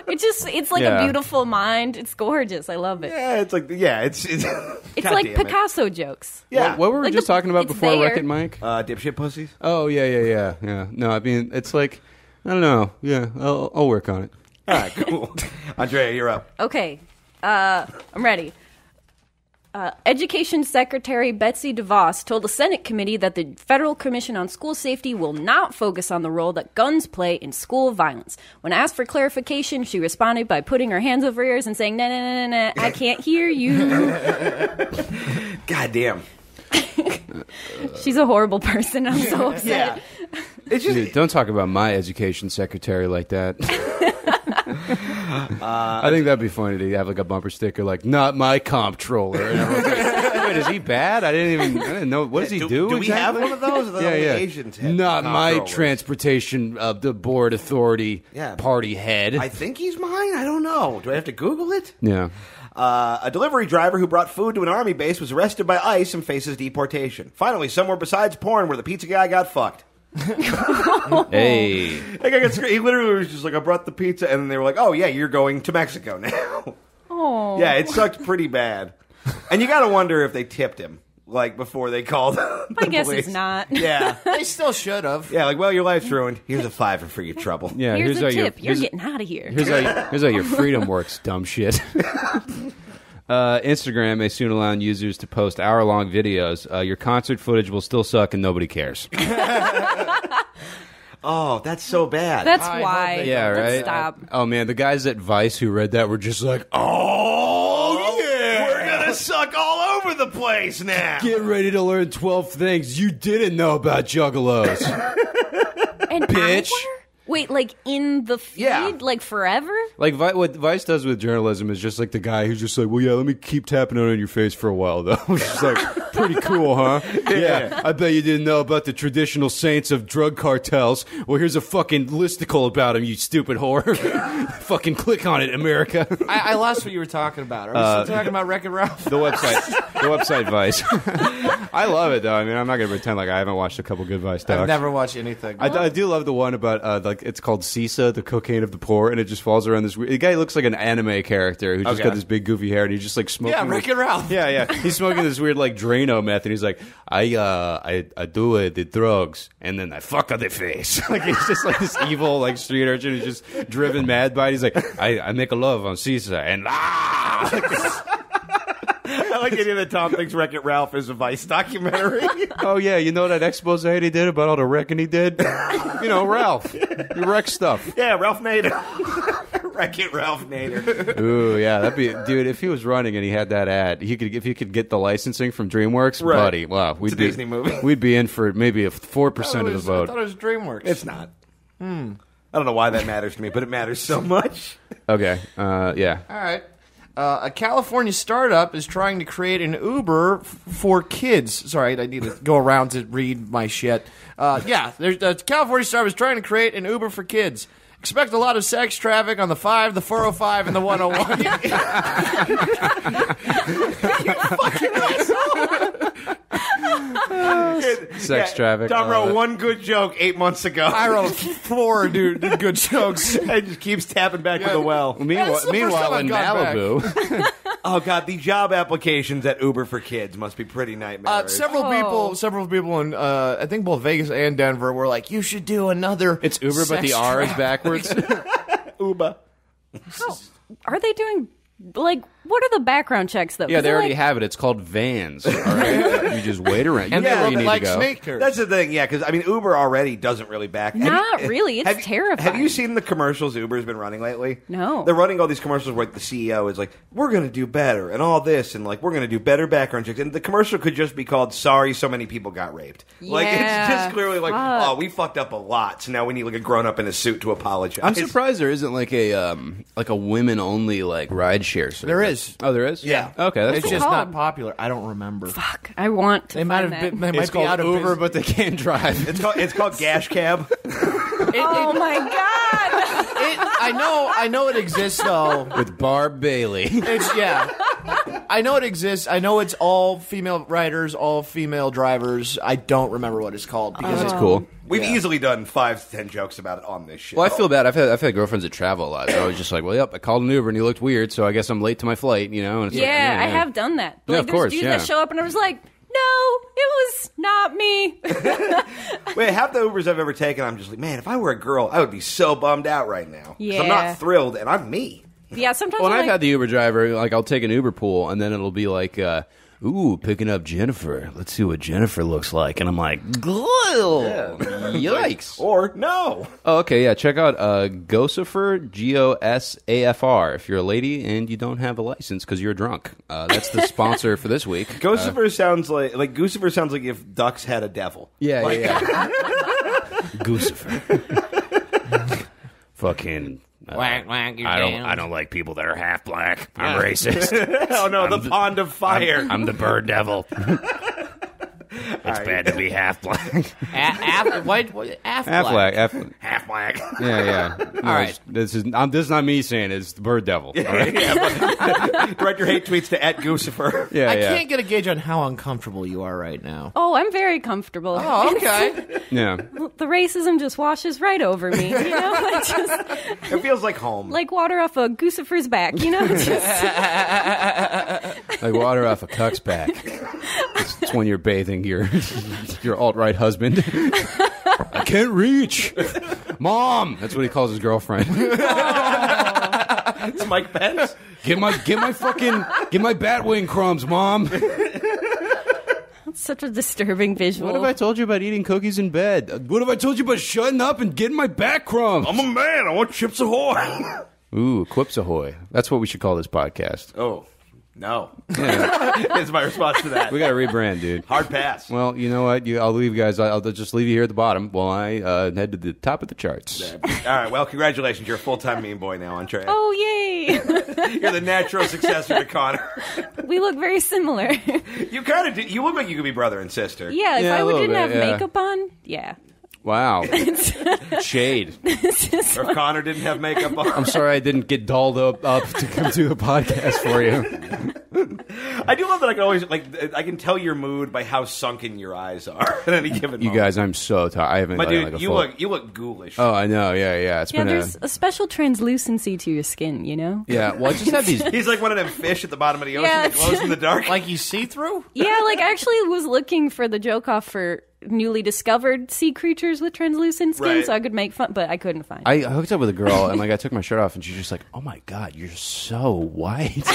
It's like Yeah. a beautiful mind. It's gorgeous. I love it. Yeah, it's like, it's It's God like damn it. Picasso jokes. Yeah. What were we Like just talking about it's before there. Wreck-It Mike? Dipshit pussies? Oh, yeah. No, I mean, it's like, I don't know. Yeah, I'll work on it. All right, cool. Andrea, you're up. Okay, I'm ready. Education Secretary Betsy DeVos told a Senate committee that the Federal Commission on School Safety will not focus on the role that guns play in school violence. When asked for clarification, she responded by putting her hands over her ears and saying, "No, I can't hear you." God damn. She's a horrible person. I'm so upset. Yeah. It's just, Dude, don't talk about my education secretary like that. I think that'd be funny to have like a bumper sticker like "Not my comptroller." And everyone's like, wait, is he bad? I didn't know. What does he do? do we have exactly? one of those? Or the Yeah. Asians have Not my comptrollers? transportation of the board authority party head. I think he's mine. I don't know. Do I have to Google it? Yeah. A delivery driver who brought food to an army base was arrested by ICE and faces deportation. Finally, somewhere besides porn where the pizza guy got fucked. Hey. That guy he literally was just like, I brought the pizza, and then they were like, oh, yeah, you're going to Mexico now. Oh. Yeah, it sucked pretty bad. And you got to wonder if they tipped him, like, before they called the I guess police. it's not. Yeah. They still should have. Yeah, like, well, your life's ruined. Here's a $5 for your trouble. Yeah. Here's how a tip. You're here's- getting out of here. Here's how your freedom works, dumb shit. Instagram may soon allow users to post hour-long videos. Your concert footage will still suck and nobody cares. Oh, that's so bad. That's why. Yeah, Let's right? Stop. Oh, man, the guys at Vice who read that were just like, oh, yeah! We're gonna suck all over the place now. Get ready to learn 12 things you didn't know about juggalos. An Bitch. hour? Wait, like in the feed? Yeah. Like forever? Like, what Vice does with journalism is just like the guy who's just like, well, yeah, let me keep tapping it on your face for a while, though. It's just like, pretty cool, huh? Yeah, I bet you didn't know about the traditional saints of drug cartels. Well, here's a fucking listicle about them, you stupid whore. Fucking click on it, America. I lost what you were talking about. Are we still talking about Wreck-It Ralph? The website Vice. I love it, though. I mean, I'm not going to pretend like I haven't watched a couple good Vice docs. I've never watched anything. I do love the one about like it's called Sisa, the cocaine of the poor, and it just falls around this. The guy looks like an anime character who's just got this big goofy hair, and he's just like smoking. Yeah, Wreck-It Ralph. Yeah. He's smoking this weird like Drano meth, and he's like, I do the drugs, and then I fuck on the face. Like he's just like this evil like street urchin who's just driven mad by it. He's like, I make a love on Sisa, and I like the idea that Tom thinks Wreck-It Ralph is a Vice documentary. oh yeah, you know that expose he did about all the wrecking he did? You know, Ralph. You wreck stuff. Yeah, Ralph Nader. Wreck-It Ralph Nader. Ooh, yeah, that'd be, dude. If he was running and he had that ad, if he could get the licensing from DreamWorks, Right. buddy, wow, It's a Disney movie. We'd be in for maybe a 4% of the I vote. thought it was DreamWorks. It's not. I don't know why that matters to me, but it matters so much. Okay, yeah. All right. A California startup is trying to create an Uber for kids. Sorry, I need to go around to read my shit. There's a California startup is trying to create an Uber for kids. Expect a lot of sex traffic on the 5, the 405, and the 101. Sex traffic. Tom wrote one good joke 8 months ago. I wrote 4 good jokes. It just keeps tapping back to the well. That's the first time Meanwhile, in I've gone Malibu, Oh God, the job applications at Uber for kids must be pretty nightmarish. Several people in I think both Vegas and Denver were like, "You should do another." it's Uber, but the R is backwards. Uber. How are they doing? Like, what are the background checks though? Yeah, 'Cause they they're already like, have it. It's called vans. All right, you just wait around. You And know they where look you need like to go. snake turds. That's the thing, yeah, because I mean, Uber already doesn't really back. Not really. It's terrifying. Have you seen the commercials Uber's been running lately? No. They're running all these commercials where like, the CEO is like, "We're going to do better," and all this, and like, "We're going to do better background checks," and the commercial could just be called "Sorry, so many people got raped." Like it's Yeah, just clearly like, fuck. "Oh, we fucked up a lot, so now we need like a grown up in a suit to apologize." I'm surprised there isn't like a women only like ride share service. There is. Oh, there is. Yeah. Okay, that's It's cool. just called? not popular. I don't remember. Fuck, I want to. They might find have that. been. They It's might be called out of Uber, business. but they can't drive. It's called Gash Cab. Oh my god! I know it exists though. With Barb Bailey. I know it exists. I know it's all female riders, all female drivers. I don't remember what it's called because That's cool. We've easily done 5 to 10 jokes about it on this show. Well, I feel bad. I've had girlfriends that travel a lot. So I was just like, well, yep, I called an Uber and he looked weird, so I guess I'm late to my flight, you know? And it's like, Yeah, I have done that. Yeah, Like, of there's course, dudes yeah. that show up and I was like, no, it was not me. Wait, half the Ubers I've ever taken, I'm just like, man, if I were a girl, I would be so bummed out right now. 'Cause I'm Yeah. not thrilled, and I'm me. Yeah, sometimes Well, and I'm I've like, had the Uber driver, like, I'll take an Uber pool, and then it'll be like, ooh, picking up Jennifer. Let's see what Jennifer looks like. And I'm like, yikes. Or no. Oh, okay, yeah. Check out Gossafir, Gosafr, if you're a lady and you don't have a license because you're drunk. That's the sponsor for this week. Goosifer sounds like Goosifer sounds like if ducks had a devil. Yeah, yeah. Gossafir. Fucking. Whack, whack, you're I down. don't like people that are half black. I'm racist. Oh no, the pond of fire. I'm the bird devil. It's bad to be half black. Half black. Half black. Half black. Yeah. No, All right. This is not me saying it, it's the bird devil. All right? Direct your hate tweets to @Goosifer. Yeah, I yeah. can't get a gauge on how uncomfortable you are right now. oh, I'm very comfortable. Oh, okay. Yeah. The racism just washes right over me, you know? It just It feels like home. like water off a goosifer's back, you know? Just, Like water off a cuck's back. It's when you're bathing your alt-right husband. I can't reach. Mom! That's what he calls his girlfriend. It's Mike Pence. Get my Batwing crumbs, Mom. That's such a disturbing visual. What have I told you about eating cookies in bed? What have I told you about shutting up and getting my bat crumbs? I'm a man. I want Chips Ahoy. Ooh, Quips Ahoy. That's what we should call this podcast. Oh, no. Is my response to that. We got to rebrand, dude. Hard pass. Well, you know what? I'll leave you guys. I'll just leave you here at the bottom while I head to the top of the charts. All right. Well, congratulations. You're a full-time meme boy now, Andrea. Oh, yay! You're the natural successor to Connor. We look very similar. You kind of do. You look like you could be brother and sister. Yeah, if Yeah, I a little didn't have bit, yeah. makeup on, yeah. Wow. Shade. Or if Connor didn't have makeup on. I'm sorry I didn't get dolled up to come do the podcast for you. I do love that I can always, I can tell your mood by how sunken your eyes are at any given You moment. guys, I'm so tired. I haven't But done dude, like a you full... look ghoulish. Oh, I know. Yeah. It's Yeah, been there's a special translucency to your skin, you know? Yeah, well, I just have these... He's like one of them fish at the bottom of the ocean Yeah. that glows in the dark. Like you see through? Yeah, like I actually was looking for the joke off for newly discovered sea creatures with translucent skin Right. so I could make fun, but I couldn't find it. I hooked up with a girl, and I took my shirt off, and she's just like, "Oh my god, you're so white."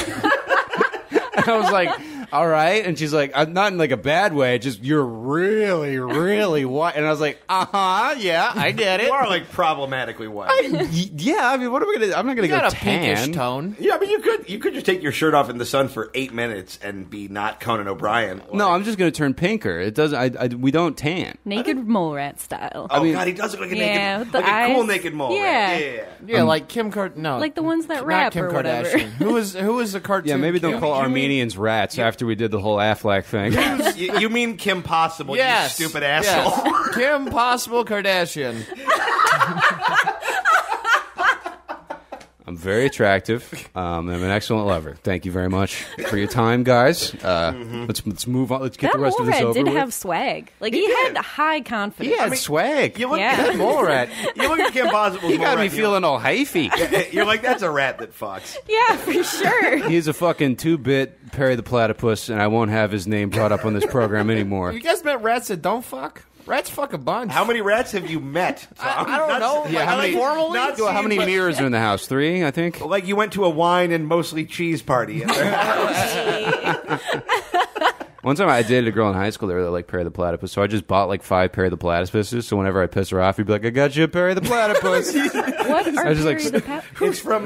And I was like, "All right," and she's like, "I'm not in like a bad way, just you're really, really white." And I was like, yeah, I get it." You are like problematically white. Yeah, I mean, what am I gonna? I'm not gonna You got go a pinkish tan. tone. Yeah, but you could just take your shirt off in the sun for 8 minutes and be not Conan O'Brien. No, I'm just gonna turn pinker. It doesn't. We don't tan. Naked mole rat style. Oh mean- god, he does look like a Yeah, naked, with the like a cool eyes. naked mole. Yeah. Right? Yeah. Yeah, like Kim No. Like the ones that not rap Kim or whatever. Kardashian. Who was the cartoon? Yeah, maybe don't Kim? call Armenians rats after we did the whole Aflac thing. You mean Kim Possible? Yes. You stupid asshole. Yes. Kim Possible Kardashian. I'm very attractive. I'm an excellent lover. Thank you very much for your time, guys. Let's move on. Let's get That the rest mole of this rat over did with. have swag. Like He he did. had high confidence. He had swag. You look, Yeah. That mole rat. you look at Kim Possible's He got mole me rat, feeling all hyphy. You're like, that's a rat that fucks. Yeah, for sure. He's a fucking 2-bit Perry the Platypus, and I won't have his name brought up on this program anymore. You guys met rats that don't fuck? Rats fuck a bunch. How many rats have you met? Tom? I don't Not- know. Yeah, how many- formally? not How many seen, but- mirrors are in the house? 3, I think. Like you went to a wine and mostly cheese party. At their house. One time I dated a girl in high school that really liked Perry the Platypus, so I just bought like 5 Perry the Platypuses, so whenever I piss her off, he'd be like, "I got you a Perry the Platypus." What are I was just like, Perry the Pat- It's from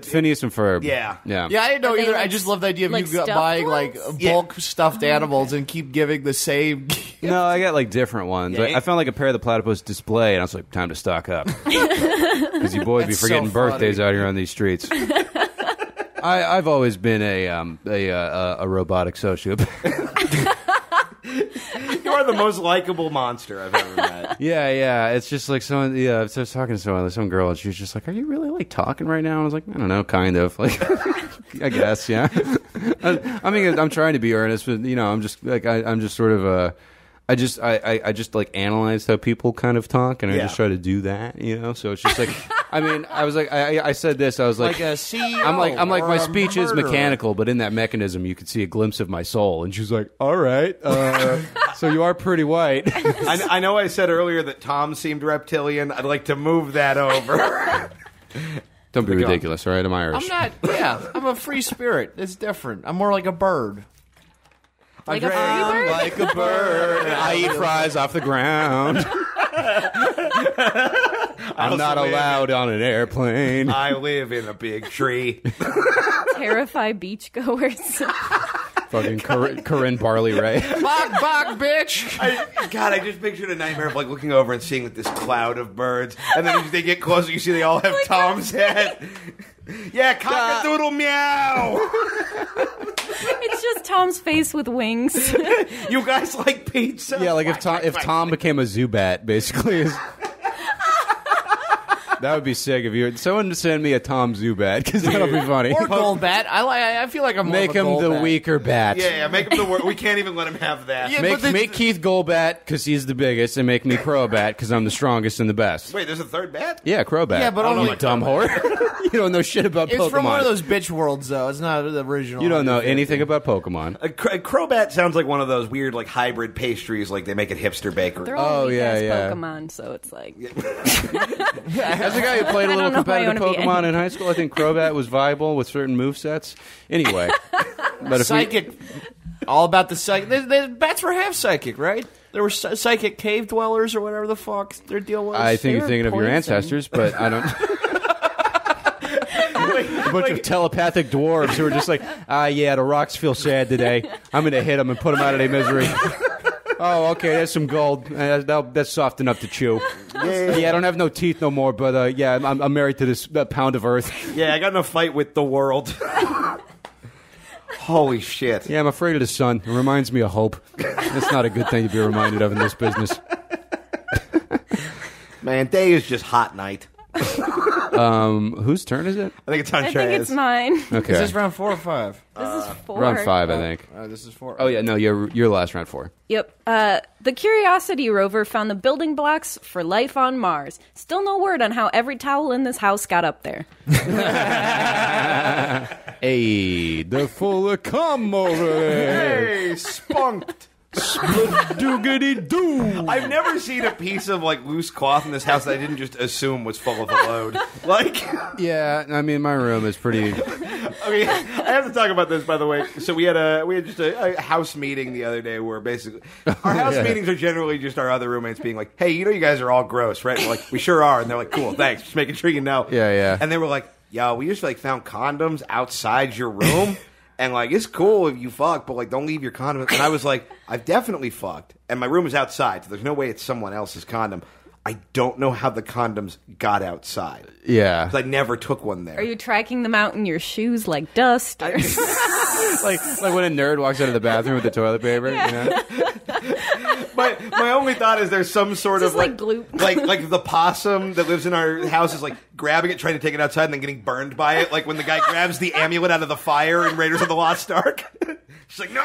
Phineas and Ferb. Yeah. Yeah. Yeah, I didn't know Are they either. I like- just love the idea of like you stuffed buying like ones? bulk stuffed animals and keep giving the same. No, I got like different ones. Yeah. I found like a Perry the Platypus display, and I was like, time to stock up. Because you boys be That's so forgetting funny. birthdays out here on these streets. I've always been a robotic sociopath. You are the most likable monster I've ever met. Yeah. It's just like someone. Yeah, I was talking to some girl, and she was just like, "Are you really like talking right now?" And I was like, "I don't know, kind of." Like, I guess, yeah. I mean, I'm trying to be earnest, but I'm just like I'm just sort of I just like analyze how people kind of talk, and I Yeah. just try to do that, So it's just like, I mean, I was like, I said this, I was like, Like a CEO I'm like or my a speech is murderer. mechanical, but in that mechanism, you could see a glimpse of my soul. And she's like, "All right, so you are pretty white." I know I said earlier that Tom seemed reptilian. I'd like to move that over. Don't be Go on. ridiculous, all right? I'm Irish. I'm not. Yeah, I'm a free spirit. It's different. I'm more like a bird. Like a free bird? like a bird. I eat fries off the ground. I'm not also live allowed on an airplane. I live in a big tree. Terrify beachgoers. Fucking Corinne Barley Ray. Bok, bitch. God, I just pictured a nightmare of like looking over and seeing like this cloud of birds, and then as they get closer, you see they all have Tom's head. Yeah, cock-a-doodle meow. It's just Tom's face with wings. You guys like pizza? Yeah, like if Tom became a Zubat, basically. That would be sick if you someone send me a Tom Zubat, because that'll be funny. Or Goldbat. I feel like I'm more Make of a him the Goldbat. weaker bat. Yeah, make him the word. We can't even let him have that. Yeah, Make, but make Keith Goldbat because he's the biggest, and make me Crowbat because I'm the strongest and the best. Wait, there's a third bat? Yeah, Crowbat. Yeah, but only- you dumb whore. You don't know shit about It's Pokemon. from one of those bitch worlds, though. It's not the original. You don't know 150. anything about Pokemon. A Crobat sounds like one of those weird like hybrid pastries like they make at hipster bakery. They're all Oh, weak yeah, ass yeah. Pokemon, so it's like As As a guy who played a I little don't know if I competitive wanna be Pokemon in high school, I think Crobat was viable with certain movesets. Anyway. But if Psychic. All about the psychic. Bats were half psychic, right? There were psychic cave dwellers or whatever the fuck their deal was. I think They you're were thinking of your poison. ancestors, but I don't... A bunch of telepathic dwarves who are just like, yeah, the rocks feel sad today. I'm going to hit them and put them out of their misery. Oh, okay, there's some gold. That's soft enough to chew. Yeah, I don't have no teeth no more, but yeah, I'm married to this pound of earth. Yeah, I got in a fight with the world. Holy shit. Yeah, I'm afraid of the sun. It reminds me of hope. That's not a good thing to be reminded of in this business. Man, day is just hot night. Whose turn is it? I think it's on I think it's mine. Okay. Is this round 4 or 5? This is 4. Round 5, I think. This is 4. Oh, yeah, no, you're last round 4. Yep. The Curiosity rover found the building blocks for life on Mars. Still no word on how every towel in this house got up there. Hey, the full of cum over there. Hey, spunked. Doogity-doo. I've never seen a piece of like loose cloth in this house that I didn't just assume was full of a load. Like, Yeah, I mean, my room is pretty... okay, I have to talk about this, by the way. So we had just a house meeting the other day where basically our house meetings are generally just our other roommates being like, "Hey, you know, you guys are all gross, right?" And we're like, "We sure are," and they're like, "Cool, thanks, just making sure you know." Yeah. And they were like, "Yo, we just like found condoms outside your room." And, like, it's cool if you fuck, but, like, don't leave your condom. And I was like, I've definitely fucked. And my room is outside, so there's no way it's someone else's condom. I don't know how the condoms got outside. Yeah. 'Cause I never took one there. Are you tracking them out in your shoes like dust? Or... like when a nerd walks out of the bathroom with the toilet paper, you know? My only thought is there's some sort Just of like glue. like the possum that lives in our house is like grabbing it, trying to take it outside, and then getting burned by it. Like when the guy grabs the amulet out of the fire in Raiders of the Lost Ark. She's like, no.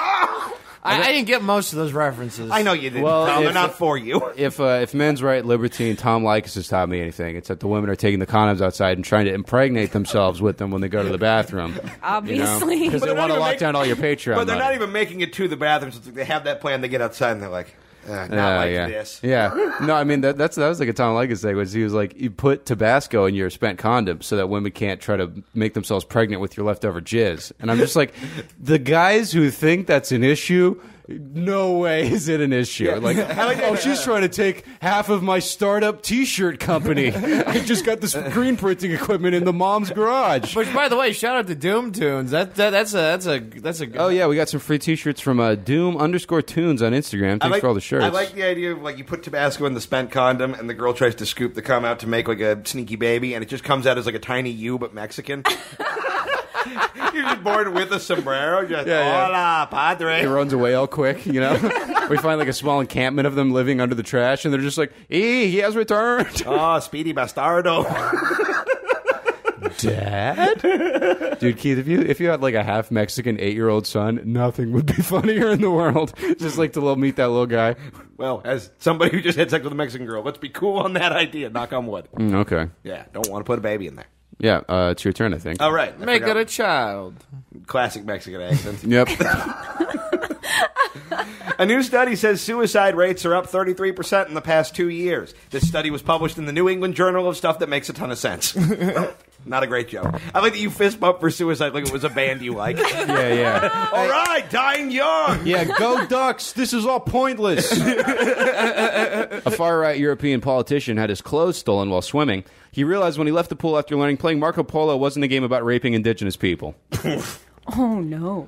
I didn't get most of those references. I know you didn't. Well, Tom, if- they're not for you. If men's right, liberty, and Tom Likas has taught me anything, it's that the women are taking the condoms outside and trying to impregnate themselves with them when they go to the bathroom. Obviously. Because But they they're want to not lock even down all your Patreon But they're not money. even making it to the bathroom. So they have that plan. They get outside and they're like, not like yeah. this. Yeah. No, I mean, that was like a Tom Likas thing, was he was like, you put Tabasco in your spent condom so that women can't try to make themselves pregnant with your leftover jizz. And I'm just like, the guys who think that's an issue, no way is it an issue. Like, oh, she's trying to take half of my startup T-shirt company. I just got this screen printing equipment in the mom's garage. Which, by the way, shout out to Doom Tunes. That's a good. Oh yeah, we got some free T-shirts from Doom_Tunes on Instagram. Thanks for all the shirts. I like the idea of like you put Tabasco in the spent condom and the girl tries to scoop the cum out to make like a sneaky baby and it just comes out as like a tiny you but Mexican. You're just born with a sombrero. Just, hola, padre. He runs away all quick, you know? We find like a small encampment of them living under the trash, and they're just like, he has returned. Oh, speedy bastardo. Dad? Dude, Keith, if you had like a half Mexican 8-year-old son, nothing would be funnier in the world. Just like to meet that little guy. Well, as somebody who just had sex with a Mexican girl, let's be cool on that idea. Knock on wood. Okay. Yeah, don't want to put a baby in there. Yeah, it's your turn, I think. All right. Make it a child. Classic Mexican accent. Yep. A new study says suicide rates are up 33% in the past 2 years. This study was published in the New England Journal of Stuff That Makes a Ton of Sense. Not a great joke. I like that you fist bump for suicide like it was a band you like. Yeah. All right, dying young. Yeah, go Ducks. This is all pointless. A far-right European politician had his clothes stolen while swimming. He realized when he left the pool after learning playing Marco Polo wasn't a game about raping indigenous people. Oh, no.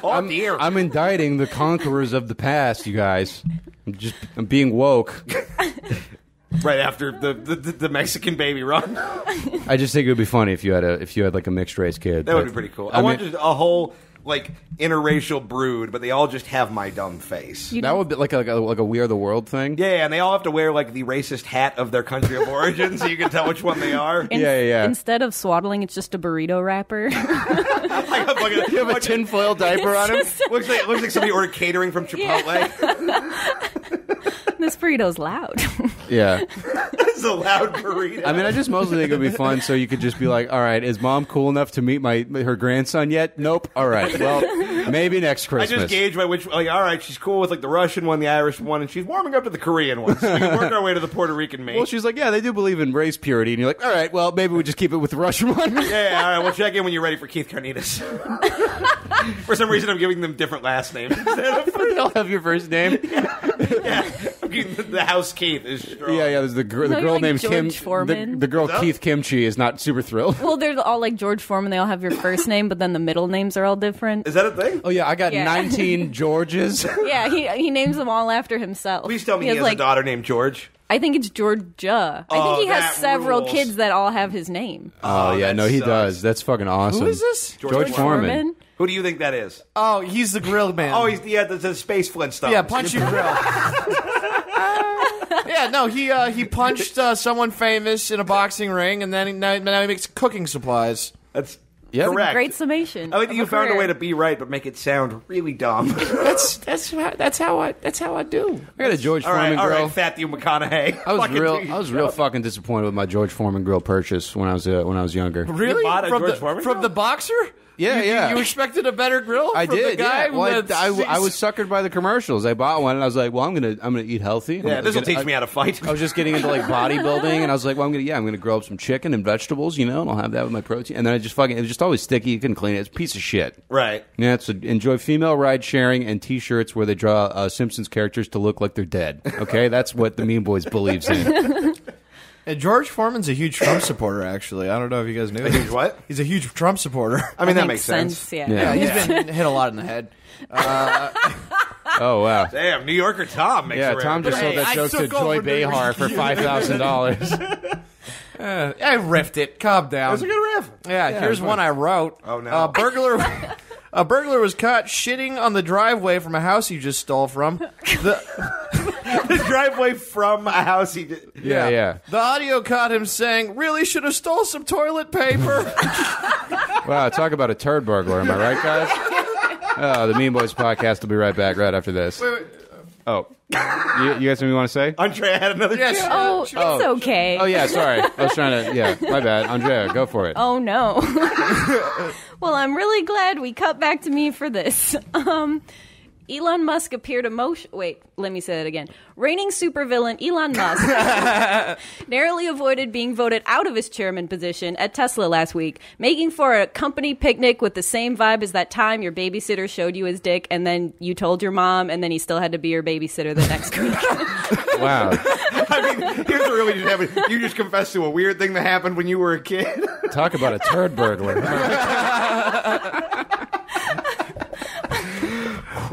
Oh, dear. I'm indicting the conquerors of the past, you guys. I'm being woke. Right after the Mexican baby run. I just think it would be funny if you had like a mixed race kid. That would be pretty cool. I want just a whole like interracial brood, but they all just have my dumb face. That would be like a We Are the World thing. Yeah, and they all have to wear like the racist hat of their country of origin, so you can tell which one they are. Yeah. Instead of swaddling, it's just a burrito wrapper. You have a tinfoil diaper on him. Looks like somebody ordered catering from Chipotle. This burrito's loud. Yeah. It's a loud burrito. I mean, I just mostly think it would be fun so you could just be like, all right, is mom cool enough to meet her grandson yet? Nope. All right. Well, Maybe next I Christmas. just gauge by which, like, all right, she's cool with, like, the Russian one, the Irish one, and she's warming up to the Korean one. So we can work our way to the Puerto Rican mate. Well, she's like, yeah, they do believe in race purity. And you're like, all right, well, maybe we just keep it with the Russian one. Yeah, all right, we'll check in when you're ready for Keith Carnitas. For some reason, I'm giving them different last names. They all have your first name. Yeah. The house Keith is strong. Yeah, there's the girl like named George Kim. Foreman. The girl What's up? Keith Kimchi is not super thrilled. Well, they're all like George Foreman. They all have your first name, but then the middle names are all different. Is that a thing? Oh, yeah, I got Yeah. 19 Georges. Yeah, he names them all after himself. Please tell me he has like, a daughter named George. I think it's Georgia. I think he has that several rules. kids that all have his name. Oh, yeah, that no, he sucks. does. That's fucking awesome. Who is this? George Foreman. Who do you think that is? Oh, he's the grill man. Oh, he's the Space Flintstones. yeah, punch your grill. Yeah, no, he punched someone famous in a boxing ring, and then now he makes cooking supplies. That's Yep. correct. Great summation. I like that of you a found a career. way to be right, but make it sound really dumb. That's how I do. I got a George all Foreman right, grill. Fat you McConaughey. I was Fucking real. do your I was real job. fucking disappointed with my George Foreman grill purchase when I was younger. Really? bought a from George the, Foreman from grill? the boxer? Yeah, You- yeah. You expected a better grill? I from did. The guy Yeah. Well, with the- I was suckered by the commercials. I bought one and I was like, well, I'm gonna eat healthy. Yeah, this will teach me how to fight. I was just getting into like bodybuilding, and I was like, well, I'm gonna grill up some chicken and vegetables, and I'll have that with my protein. And then it was just always sticky. You couldn't clean it. It's a piece of shit. Right. Yeah, so enjoy female ride sharing and T-shirts where they draw Simpsons characters to look like they're dead. Okay, that's what the Mean Boys believes in. George Foreman's a huge Trump supporter, actually. I don't know if you guys knew. A huge what? He's a huge Trump supporter. I mean, that Makes makes sense. Yeah. Yeah. Yeah, he's been hit a lot in the head. Oh wow. Damn, New Yorker Tom makes Yeah, a Tom just sold Hey, that I joke to took Joy over the- Behar for $5,000. I riffed it. Calm down. That's a good riff. Yeah, here's one I wrote. Oh, no. A burglar was caught shitting on the driveway from a house he just stole from. The driveway from a house he did. Yeah. The audio caught him saying, "Really should have stole some toilet paper." Wow, talk about a turd burglar. Am I right, guys? Oh, the Mean Boys podcast will be right back right after this. Oh, you guys have something you want to say? Andrea had another Yes. joke. Oh, it's okay. Oh yeah, sorry. I was trying to. Yeah, my bad. Andrea, go for it. Oh no. Well, I'm really glad we cut back to me for this. Elon Musk appeared Wait, let me say that again. Reigning supervillain Elon Musk narrowly avoided being voted out of his chairman position at Tesla last week, making for a company picnic with the same vibe as that time your babysitter showed you his dick, and then you told your mom, and then he still had to be your babysitter the next week. Wow. I mean, here's what really just happened. You just confessed to a weird thing that happened when you were a kid. Talk about a turd burglar.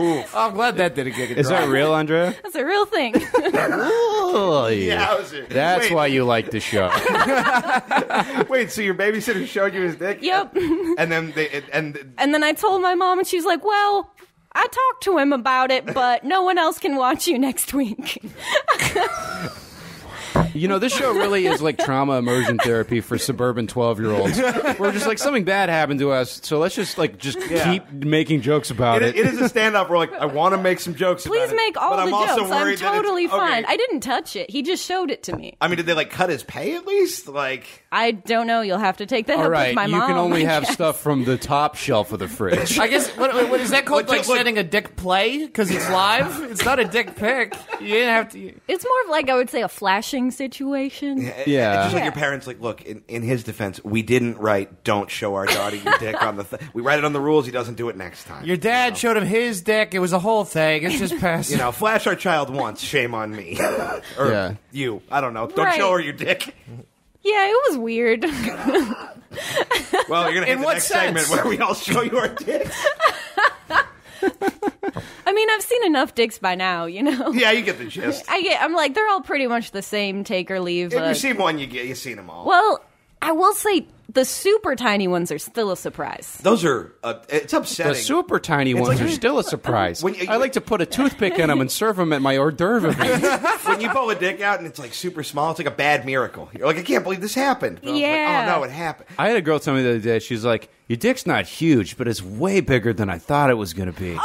Oh, I'm glad that didn't get Is that real, Andrea? That's a real thing. Oh, Yowzer. That's Wait. why you like the show. Wait, so your babysitter showed you his dick? Yep. And then And then I told my mom, and she's like, well, I talked to him about it, but no one else can watch you next week. You know, this show really is like trauma immersion therapy for suburban 12-year-olds. We're just like, something bad happened to us, so let's just keep making jokes about it. it is a stand-up where, like, I want to make some jokes about Please it, make all but the I'm also jokes. I'm worried that it's- totally fine. okay. I didn't touch it. He just showed it to me. I mean, did they, like, cut his pay at least? Like, I don't know. You'll have to take that All up right, with my you mom. can only I have guess. stuff from the top shelf of the fridge. I guess what is that called? Look, Like look. setting a dick play because it's live. It's not a dick pic. You didn't have to. It's more of like, I would say, a flashing situation. Yeah. It's just like your parents, like, look, in his defense, we didn't write, don't show our daughter your dick on the we write it on the rules, he doesn't do it next time. Your dad showed him his dick. It was a whole thing. It's just past. Flash our child once, shame on me. Or Yeah. you. I don't know. Don't Right. show her your dick. Yeah, it was weird. Well, you're going to hit In the what next sense? segment where we all show you our dicks. I mean, I've seen enough dicks by now, you know? Yeah, you get the gist. I'm like, they're all pretty much the same, take or leave. If you see one, you've seen them all. Well, I will say the super tiny ones are still a surprise. Those are, it's upsetting. The super tiny ones like- are still a surprise. When you- I like to put a toothpick in them and serve them at my hors d'oeuvre event. When you pull a dick out and it's like super small, it's like a bad miracle. You're like, I can't believe this happened. But I was like, Yeah. oh, no, it happened. I had a girl tell me the other day, she's like, your dick's not huge, but it's way bigger than I thought it was going to be.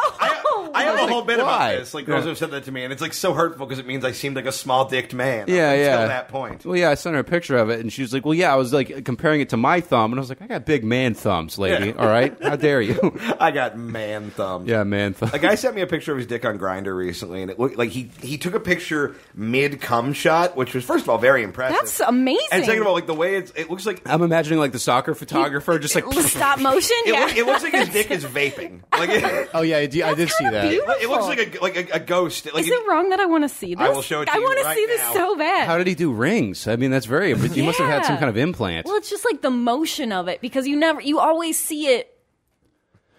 I have a whole bit why? about this. Like, girls have said that to me, and it's, like, so hurtful because it means I seemed like a small-dicked man. Yeah, Until that point. Well, yeah, I sent her a picture of it, and she was like, well, yeah, I was, like, comparing it to my thumb, and I was like, I got big man thumbs, lady, all right? How dare you? I got man thumbs. Yeah, man thumbs. A guy sent me a picture of his dick on Grindr recently, and it looked like he took a picture mid-cum shot, which was, first of all, very impressive. That's amazing. And second of all, like, the way it looks like... I'm imagining, like, the soccer photographer just, like... Stop motion? Yeah. It looks like his dick is vaping. Like, Oh, yeah, I did see that. it looks like a ghost. Like, Is it wrong that I want to see this? I will show it to I you want to right see this now. so bad. How did he do rings? I mean, that's very... You must have had some kind of implant. Well, it's just like the motion of it because you always see it.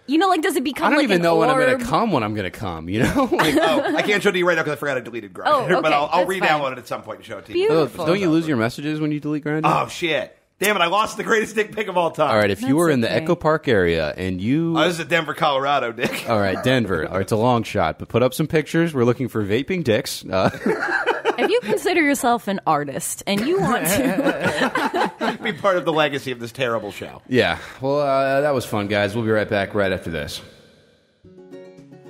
You know, like, does it become I don't like even an know orb? when I'm going to come when I'm going to come, you know? Like, I can't show it to you right now because I forgot I deleted Grindr. Oh, okay, but I'll that's re-download fine. it at some point and show it to you. Beautiful. don't you lose your messages when you delete Grindr? Oh, shit. Damn it, I lost the greatest dick pic of all time. All right, if you were in the okay. Echo Park area and you... Oh, this is a Denver, Colorado dick. All right, Denver. All right, it's a long shot, but put up some pictures. We're looking for vaping dicks. If you consider yourself an artist and you want to... Be part of the legacy of this terrible show. Yeah, well, that was fun, guys. We'll be right back right after this.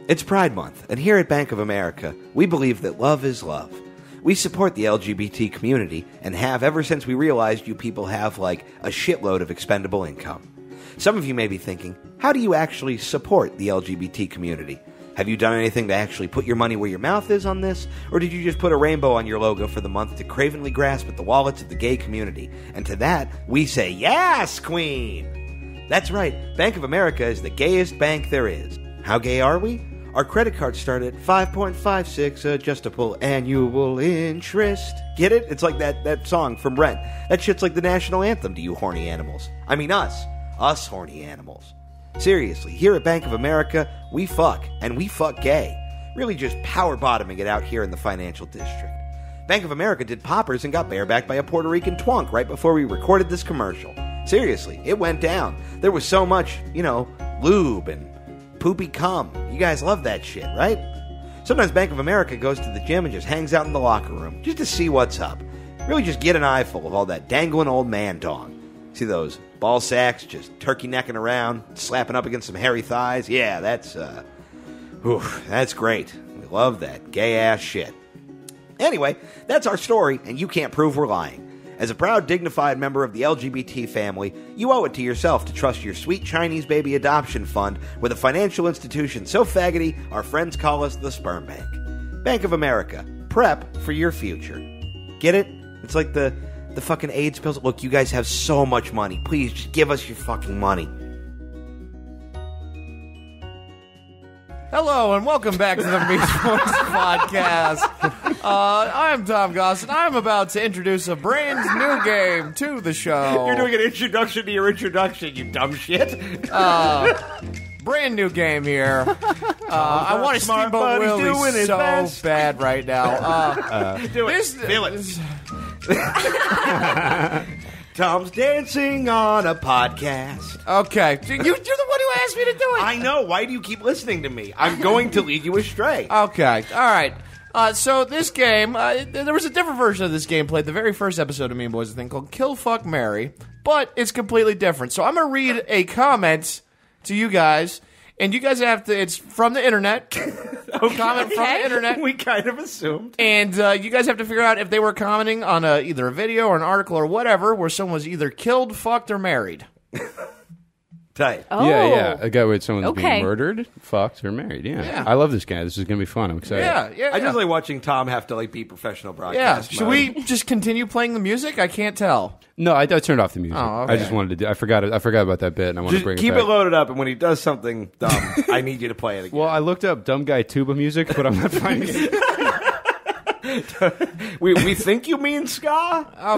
It's Pride Month, and here at Bank of America, we believe that love is love. We support the LGBT community and have ever since we realized you people have, like, a shitload of expendable income. Some of you may be thinking, how do you actually support the LGBT community? Have you done anything to actually put your money where your mouth is on this? Or did you just put a rainbow on your logo for the month to cravenly grasp at the wallets of the gay community? And to that, we say, yes, queen! That's right, Bank of America is the gayest bank there is. How gay are we? Our credit cards start at 5.56 adjustable annual interest. Get it? It's like that song from Rent. That shit's like the national anthem to you horny animals. I mean us horny animals. Seriously, here at Bank of America, we fuck, and we fuck gay. Really just power bottoming it out here in the financial district. Bank of America did poppers and got barebacked by a Puerto Rican twunk right before we recorded this commercial. Seriously, it went down. There was so much, lube and poopy cum. You guys love that shit, right? Sometimes Bank of America goes to the gym and just hangs out in the locker room just to see what's up. Really just get an eyeful of all that dangling old man dong. See those ball sacks just turkey necking around, slapping up against some hairy thighs? Yeah, that's great. We love that gay-ass shit. Anyway, that's our story, and you can't prove we're lying. As a proud, dignified member of the LGBT family, you owe it to yourself to trust your sweet Chinese baby adoption fund with a financial institution so faggoty our friends call us the Sperm Bank. Bank of America. Prep for your future. Get it? It's like the fucking AIDS pills. Look, you guys have so much money. Please, just give us your fucking money. Hello and welcome back to the Meat Sports Podcast. I'm Tom Goss, and I'm about to introduce a brand new game to the show. You're doing an introduction to your introduction, you dumb shit. Brand new game here. I want to Smart Steamboat buddy's doing Willie his so best. bad right now. Do it. Feel it. Tom's dancing on a podcast. Okay, you're the one who asked me to do it. I know. Why do you keep listening to me? I'm going to lead you astray. Okay, all right. So this game, there was a different version of this game played the very first episode of Mean Boys, a thing called Kill, Fuck, Marry, but it's completely different. So I'm going to read a comment to you guys, and you guys have to, it's from the internet. Comment from the internet. We kind of assumed. And you guys have to figure out if they were commenting on either a video or an article or whatever where someone was either killed, fucked, or married. Tight. Oh. Yeah. A guy with someone's Okay. being murdered, fucked, or married. Yeah. I love this guy. This is going to be fun. I'm excited. Yeah. I just like watching Tom have to be professional Yeah. broadcast. Should we just continue playing the music? I can't tell. No, I turned off the music. Oh, okay. I just wanted to do. I forgot about that bit, and I want to Just bring keep it back. it loaded up, and when he does something dumb, I need you to play it again. Well, I looked up dumb guy tuba music, but I'm not finding it. we think you mean ska?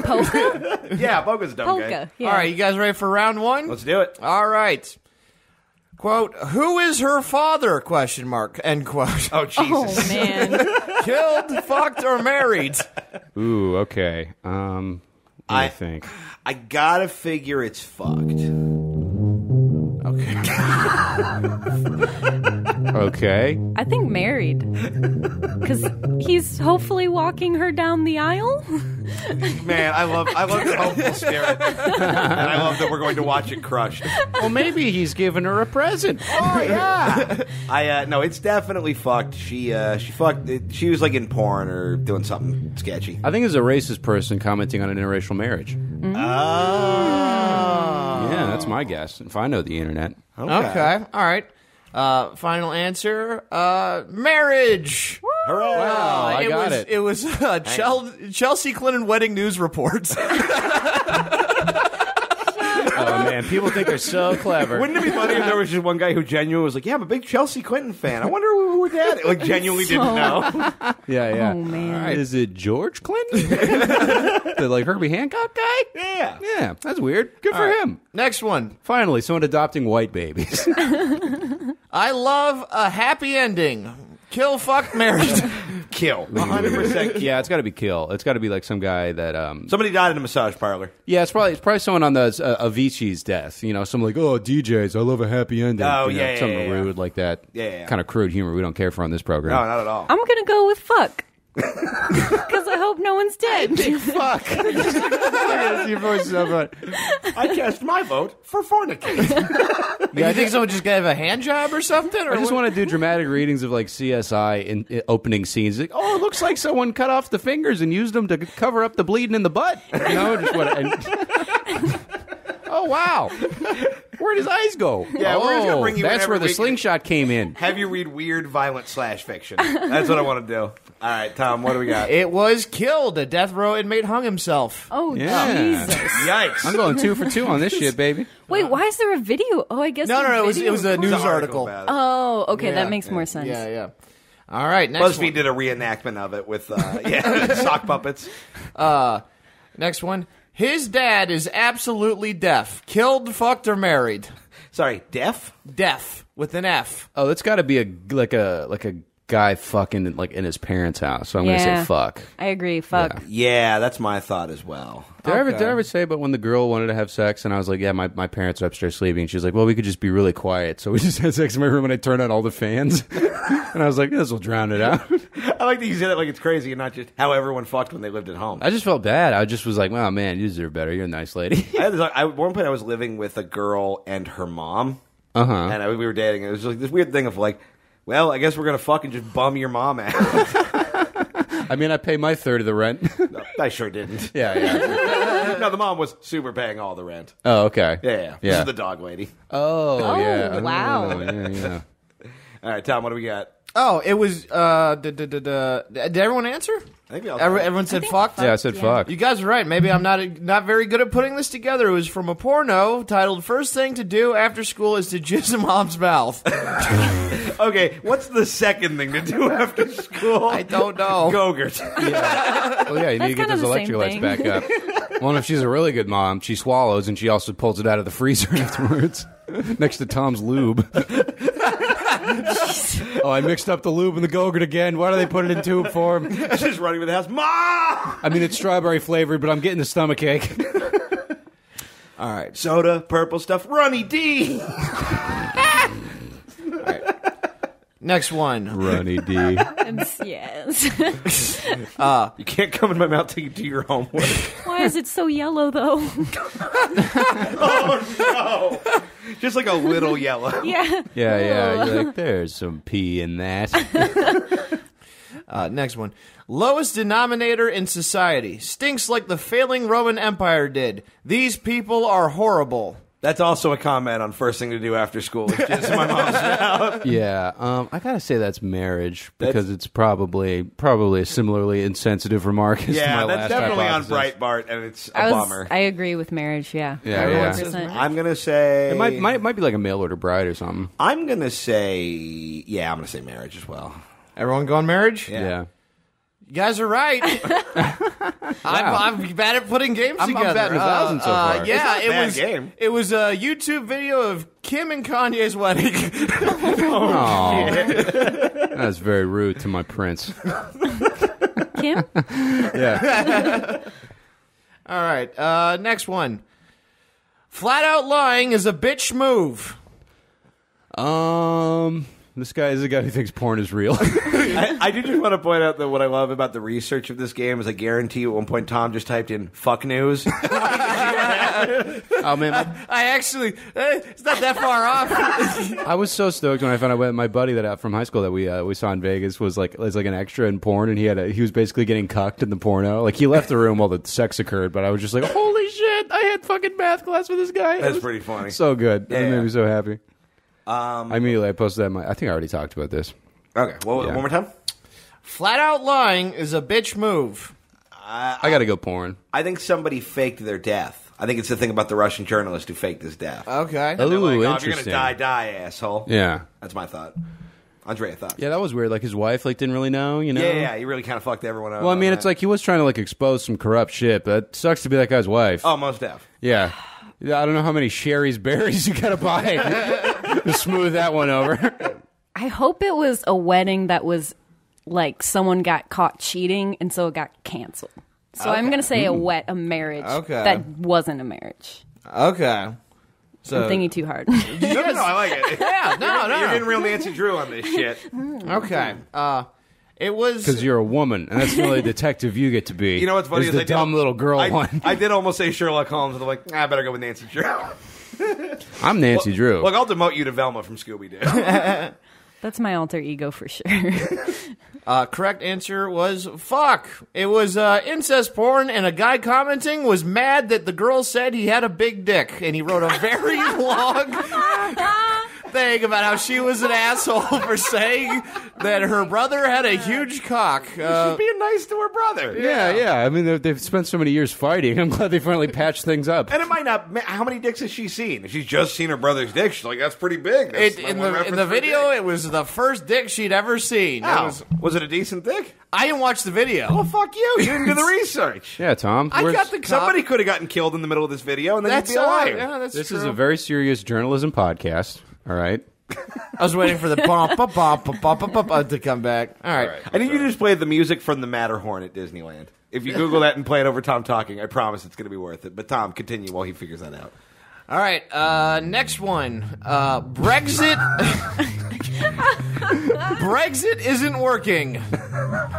Polka? Yeah, Polka's dumb guy. Polka. Yeah. All right, you guys ready for round one? Let's do it. All right. Quote, who is her father? Question mark. End quote. Oh, Jesus. Oh, man. Killed, fucked, or married? Ooh, okay. I think. I gotta figure it's fucked. Okay. Okay. I think married. Because he's hopefully walking her down the aisle. Man, I love the hopeful spirit. And I love that we're going to watch it crushed. Well, maybe he's giving her a present. Oh, yeah. No, it's definitely fucked. She fucked. She was like in porn or doing something sketchy. I think it's a racist person commenting on an interracial marriage. Oh. Yeah, that's my guess. If I know the internet. Okay. All right. Final answer. Marriage. Hooray! Wow, I got it. It was Chelsea Clinton wedding news reports. Oh, man. People think they're so clever. Wouldn't it be funny if there was just one guy who genuinely was like, "Yeah, I'm a big Chelsea Clinton fan. I wonder who that is." Like, genuinely didn't know. Yeah. Oh, man. Right. Is it George Clinton? The, like, Herbie Hancock guy? Yeah. Yeah, that's weird. Good for him. Next one. Finally, someone adopting white babies. I love a happy ending. Kill, fuck, marriage. Kill. 100% Yeah, it's got to be kill. It's got to be like some guy that. Somebody died in a massage parlor. Yeah, it's probably someone on the Avicii's death. You know, someone like, oh, DJs, I love a happy ending. Oh, you know, yeah, something yeah. rude like that. Yeah. Kind of crude humor we don't care for on this program. No, not at all. I'm going to go with fuck. Because I hope no one's dead. Fuck. Your voice is so funny. I cast my vote for fornicate. You think someone just gonna have a hand job or something? Or I just want to do dramatic readings of like CSI in opening scenes. Like, oh, it looks like someone cut off the fingers and used them to cover up the bleeding in the butt. You know, just what. Oh wow, where'd his eyes go? Yeah, we're just gonna bring you that's whenever where the we can. slingshot came in. Have you read weird, violent /fiction. That's what I want to do. All right, Tom, what do we got? It was killed. A death row inmate hung himself. Oh, Yeah. Jesus. Yikes. I'm going 2 for 2 on this shit, baby. Wait, why is there a video? Oh, I guess No, the it was video- a news article. about it. Oh, okay, Yeah. that makes more sense. Yeah. All right, next BuzzFeed one. did a reenactment of it with sock puppets. Next one. His dad is absolutely deaf. Killed, fucked, or married. Sorry, deaf? Deaf with an F. Oh, that's got to be a guy fucking like in his parents' house. So I'm gonna Yeah. say fuck. I agree. Fuck. Yeah, that's my thought as well. Did I ever say about when the girl wanted to have sex and I was like, yeah, my parents are upstairs sleeping. And she's like, well, we could just be really quiet. So we just had sex in my room and I turned on all the fans. And I was like, this will drown it out. I like that you said it like it's crazy and not just how everyone fucked when they lived at home. I just felt bad. I just was like, wow, man, you deserve better. You're a nice lady. At one point I was living with a girl and her mom. Uh-huh. And we were dating. And it was like this weird thing of like, well, I guess we're going to fucking just bum your mom out. I mean, I pay my third of the rent. No, I sure didn't. Yeah. No, the mom was super paying all the rent. Oh, okay. Yeah. This is the dog lady. Oh, yeah. wow. Oh, yeah. All right, Tom, what do we got? Oh, it was. Did everyone answer? I think we all Everyone said fucked? Yeah, I said fuck. You guys are right. Maybe I'm not very good at putting this together. It was from a porno titled "First Thing to Do After School is to Jizz in Mom's Mouth." Okay, what's the second thing to do after school? I don't know. Go-gurt. Well, yeah, you need to get kind those of the same electrolytes thing. back up. Well, and if she's a really good mom, she swallows and she also pulls it out of the freezer afterwards, next to Tom's lube. Oh, I mixed up the lube and the Go-Gurt again. Why do they put it in tube form? Just running with the house. Ma! I mean, it's strawberry flavored, but I'm getting the stomachache. All right. Soda, purple stuff, Runny D. Next one. Runny D. Yes. You can't come in my mouth till you do your homework. Why is it so yellow, though? Oh, no. Just like a little yellow. Yeah. Yeah. You're like, there's some pee in that. Next one. Lowest denominator in society. Stinks like the failing Roman Empire did. These people are horrible. That's also a comment on first thing to do after school. It's just my mom's mouth. Yeah, I gotta say that's marriage because it's probably a similarly insensitive remark as to Yeah, my that's last definitely on hypothesis. Breitbart, and it's a bummer. I agree with marriage, yeah. Yeah, Everyone yeah. says 100%. I'm going to say... It might be like a mail order bride or something. I'm going to say... Yeah, I'm going to say marriage as well. Everyone going marriage? Yeah. You guys are right. I'm bad at putting games I'm together. batting 1,000 so far. Yeah, It's not a it bad was. game. It was a YouTube video of Kim and Kanye's wedding. Oh, that's very rude to my prince. Kim? Yeah. All right, next one. Flat out lying is a bitch move. This guy is a guy who thinks porn is real. I do just want to point out that what I love about the research of this game is I guarantee you at one point Tom just typed in "fuck news." Oh man, I actually, it's not that far off. I was so stoked when I found out my buddy that from high school that we saw in Vegas was like an extra in porn, and he was basically getting cucked in the porno. Like he left the room while the sex occurred, but I was just like, holy shit! I had fucking math class with this guy. That's pretty funny. So good. Yeah, It made yeah. me so happy. I posted that. I think I already talked about this. Okay, well, Yeah. one more time. Flat out lying is a bitch move. I gotta go porn. I think somebody faked their death. I think it's the thing about the Russian journalist who faked his death. Okay. Oh, They're like, if you're interesting. gonna die, asshole. Yeah. That's my thought. Andrea thought. Yeah, that was weird. Like his wife, didn't really know. You know. Yeah, he really kind of fucked everyone up. Well, I on mean, that. it's like he was trying to expose some corrupt shit, but it sucks to be that guy's wife. Oh, most def. Yeah. I don't know how many Sherry's berries you gotta buy to smooth that one over. I hope it was a wedding that was like someone got caught cheating and so it got canceled. So I'm going to say a marriage that wasn't a marriage. Okay. So, I'm thinking too hard. No, I like it. yeah, no. You're getting real Nancy Drew on this shit. Okay. It was... Because you're a woman, and that's the only detective you get to be. You know what's funny is is the I did- dumb little girl one. I did almost say Sherlock Holmes, and I'm like, I better go with Nancy Drew. I'm Nancy Drew. Look, I'll demote you to Velma from Scooby-Doo. That's my alter ego for sure. Correct answer was fuck. It was incest porn, and a guy commenting was mad that the girl said he had a big dick, and he wrote a very long thing about how she was an asshole for saying that her brother had a huge cock. She's being nice to her brother. yeah. I mean, they've spent so many years fighting. I'm glad they finally patched things up. And it might not. How many dicks has she seen? If she's just seen her brother's dick, she's like, "That's pretty big." That's my In one the reference for video, dick. it was the first dick she'd ever seen. Ow. Was it a decent dick? I didn't watch the video. Well, fuck you. You didn't do the research. Yeah, Tom. I where's- got the cop. Somebody could have gotten killed in the middle of this video, and then That's you'd be a liar. Yeah, that's This true. is a very serious journalism podcast. All right. I was waiting for the bump to come back. All right. I think you just played the music from the Matterhorn at Disneyland. If you Google that and play it over Tom talking, I promise it's going to be worth it. But Tom, continue while he figures that out. All right. Next one. Brexit. Brexit isn't working.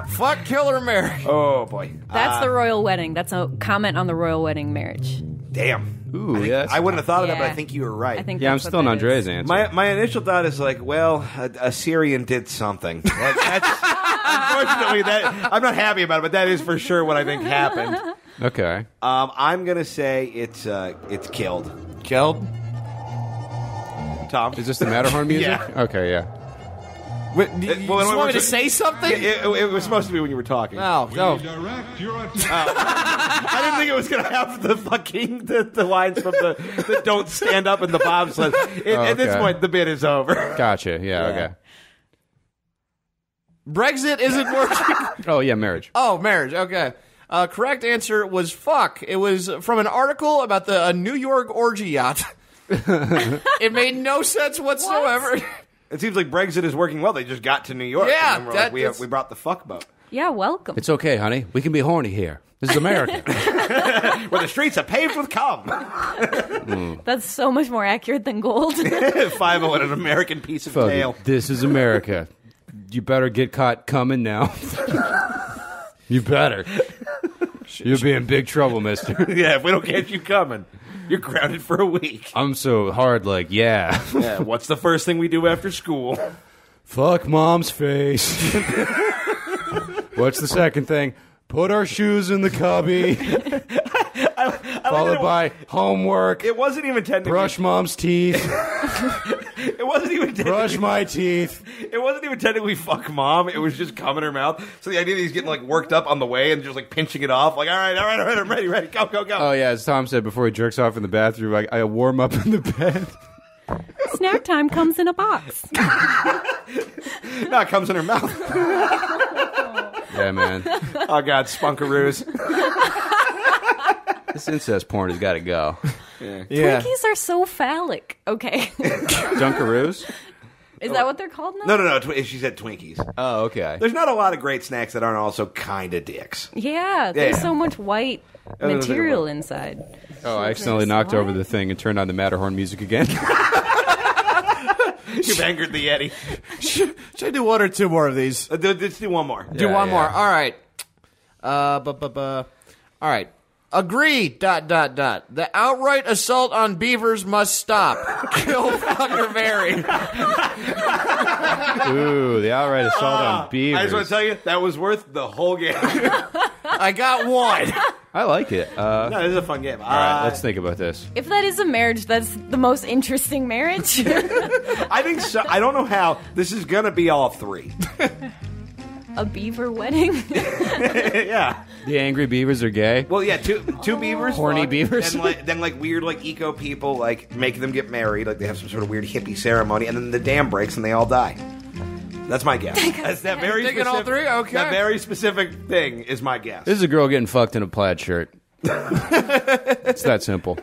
Fuck Killer America. Oh boy, That's the royal wedding. That's a comment on the royal wedding marriage. damn. Ooh, yeah. I wouldn't have thought of that, but I Yeah. think you were right. I think Yeah, I'm that's what still on that Andrea's is. answer. My initial thought is like, well, a Syrian did something. That's unfortunately that I'm not happy about it, but that is for sure what I think happened. Okay. I'm gonna say it's killed. Killed? Tom, Is this the Matterhorn music? Yeah. Okay, yeah. You well, just when want me we're- to say something? It was supposed to be when you were talking. No. Direct your attention. I didn't think it was going to have the fucking the lines from the don't stand up in the bobsled. At this okay. point, the bit is over. Gotcha. Yeah, okay. Brexit isn't working. Oh, yeah, marriage. Oh, marriage. Okay. Correct answer was fuck. It was from an article about a New York orgy yacht. It made no sense whatsoever. It seems like Brexit is working well. They just got to New York. Yeah, and then we're that- like, we brought the fuck boat. Yeah, welcome. It's okay, honey. We can be horny here. This is America. Where the streets are paved with cum. That's so much more accurate than gold. 5-0 and an American piece of Fuck tail. it. This is America. You better get caught coming now. You better. You'll be in big trouble, mister. Yeah, if we don't catch you coming, you're grounded for a week. I'm so hard, yeah. Yeah, what's the first thing we do after school? Fuck mom's face. What's the second thing? Put our shoes in the cubby. Followed by homework. It wasn't even technically. Brush mom's teeth. It wasn't even technically. Brush my teeth. It wasn't even technically fuck mom. It was just cum in her mouth. So the idea that he's getting worked up on the way and just pinching it off, all right, I'm ready, go. Oh, yeah, as Tom said before he jerks off in the bathroom, I warm up in the bed. Snack time comes in a box. No, it comes in her mouth. Yeah, man. Oh God, spunkaroos. This incest porn has got to go. Yeah. Twinkies are so phallic. Okay. Dunkaroos? Is that what they're called now? No. She said Twinkies. Oh, okay. There's not a lot of great snacks that aren't also kind of dicks. Yeah, there's Yeah. so much white was material like, inside. Oh, I accidentally knocked over the thing and turned on the Matterhorn music again. You've angered the Yeti. Should I do one or two more of these? Let's do one more. Do one more. All right. All right. Agree, ... The outright assault on beavers must stop. Kill, fuck, or marry. Ooh, the outright assault on beavers. I just want to tell you, that was worth the whole game. I got one. I like it. No, this is a fun game. All right, let's think about this. If that is a marriage, that's the most interesting marriage. I think so. I don't know how. This is going to be all three. A beaver wedding? Yeah. The angry beavers are gay? Well, yeah, two beavers. Horny fuck, beavers? Then weird, eco people, make them get married. Like, they have some sort of weird hippie ceremony, and then the dam breaks and they all die. That's my guess. That's that very Thinking specific, all three? Okay. That very specific thing is my guess. This is a girl getting fucked in a plaid shirt. It's that simple.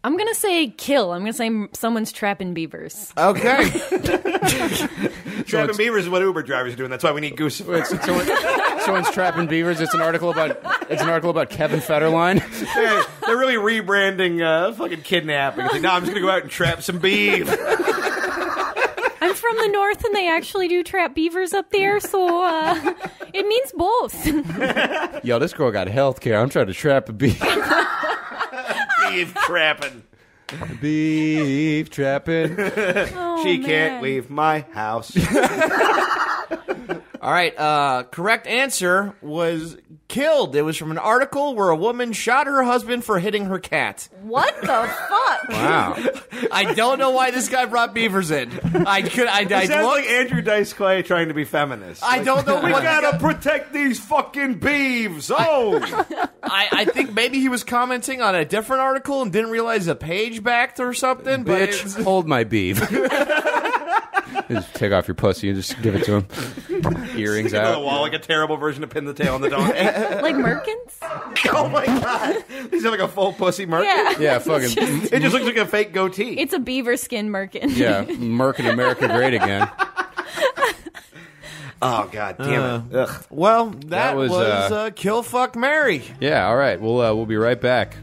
I'm going to say kill. I'm going to say someone's trapping beavers. Okay. Trapping beavers is what Uber drivers are doing. That's why we need Goose. Someone's trapping beavers. It's an article about Kevin Federline. They're really rebranding fucking kidnapping. It's like, no, I'm just going to go out and trap some beef. I'm from the north, and they actually do trap beavers up there, so it means both. Yo, this girl got health care. I'm trying to trap a beef. Beef trapping. Beef trapping. Oh, She man. can't leave my house. All right. Correct answer was killed. It was from an article where a woman shot her husband for hitting her cat. What the fuck? Wow. I don't know why this guy brought beavers in. I It sounds looked- like Andrew Dice Clay trying to be feminist. I don't know We what gotta protect these fucking beeves. Oh, I think maybe he was commenting on a different article and didn't realize the page backed or something. But Bitch, hold my beef. Just take off your pussy and just give it to him. Earrings Stick it to the out. wall like a terrible version of Pin the Tail on the Donkey. Like Merkins? Oh my god, he's like a full pussy merkin. Yeah. Yeah, fucking. It just looks like a fake goatee. It's a beaver skin merkin. Yeah, Merkin America great again. Oh god damn it. Ugh. well, that was, was kill, fuck, marry. Yeah, all right. We'll be right back.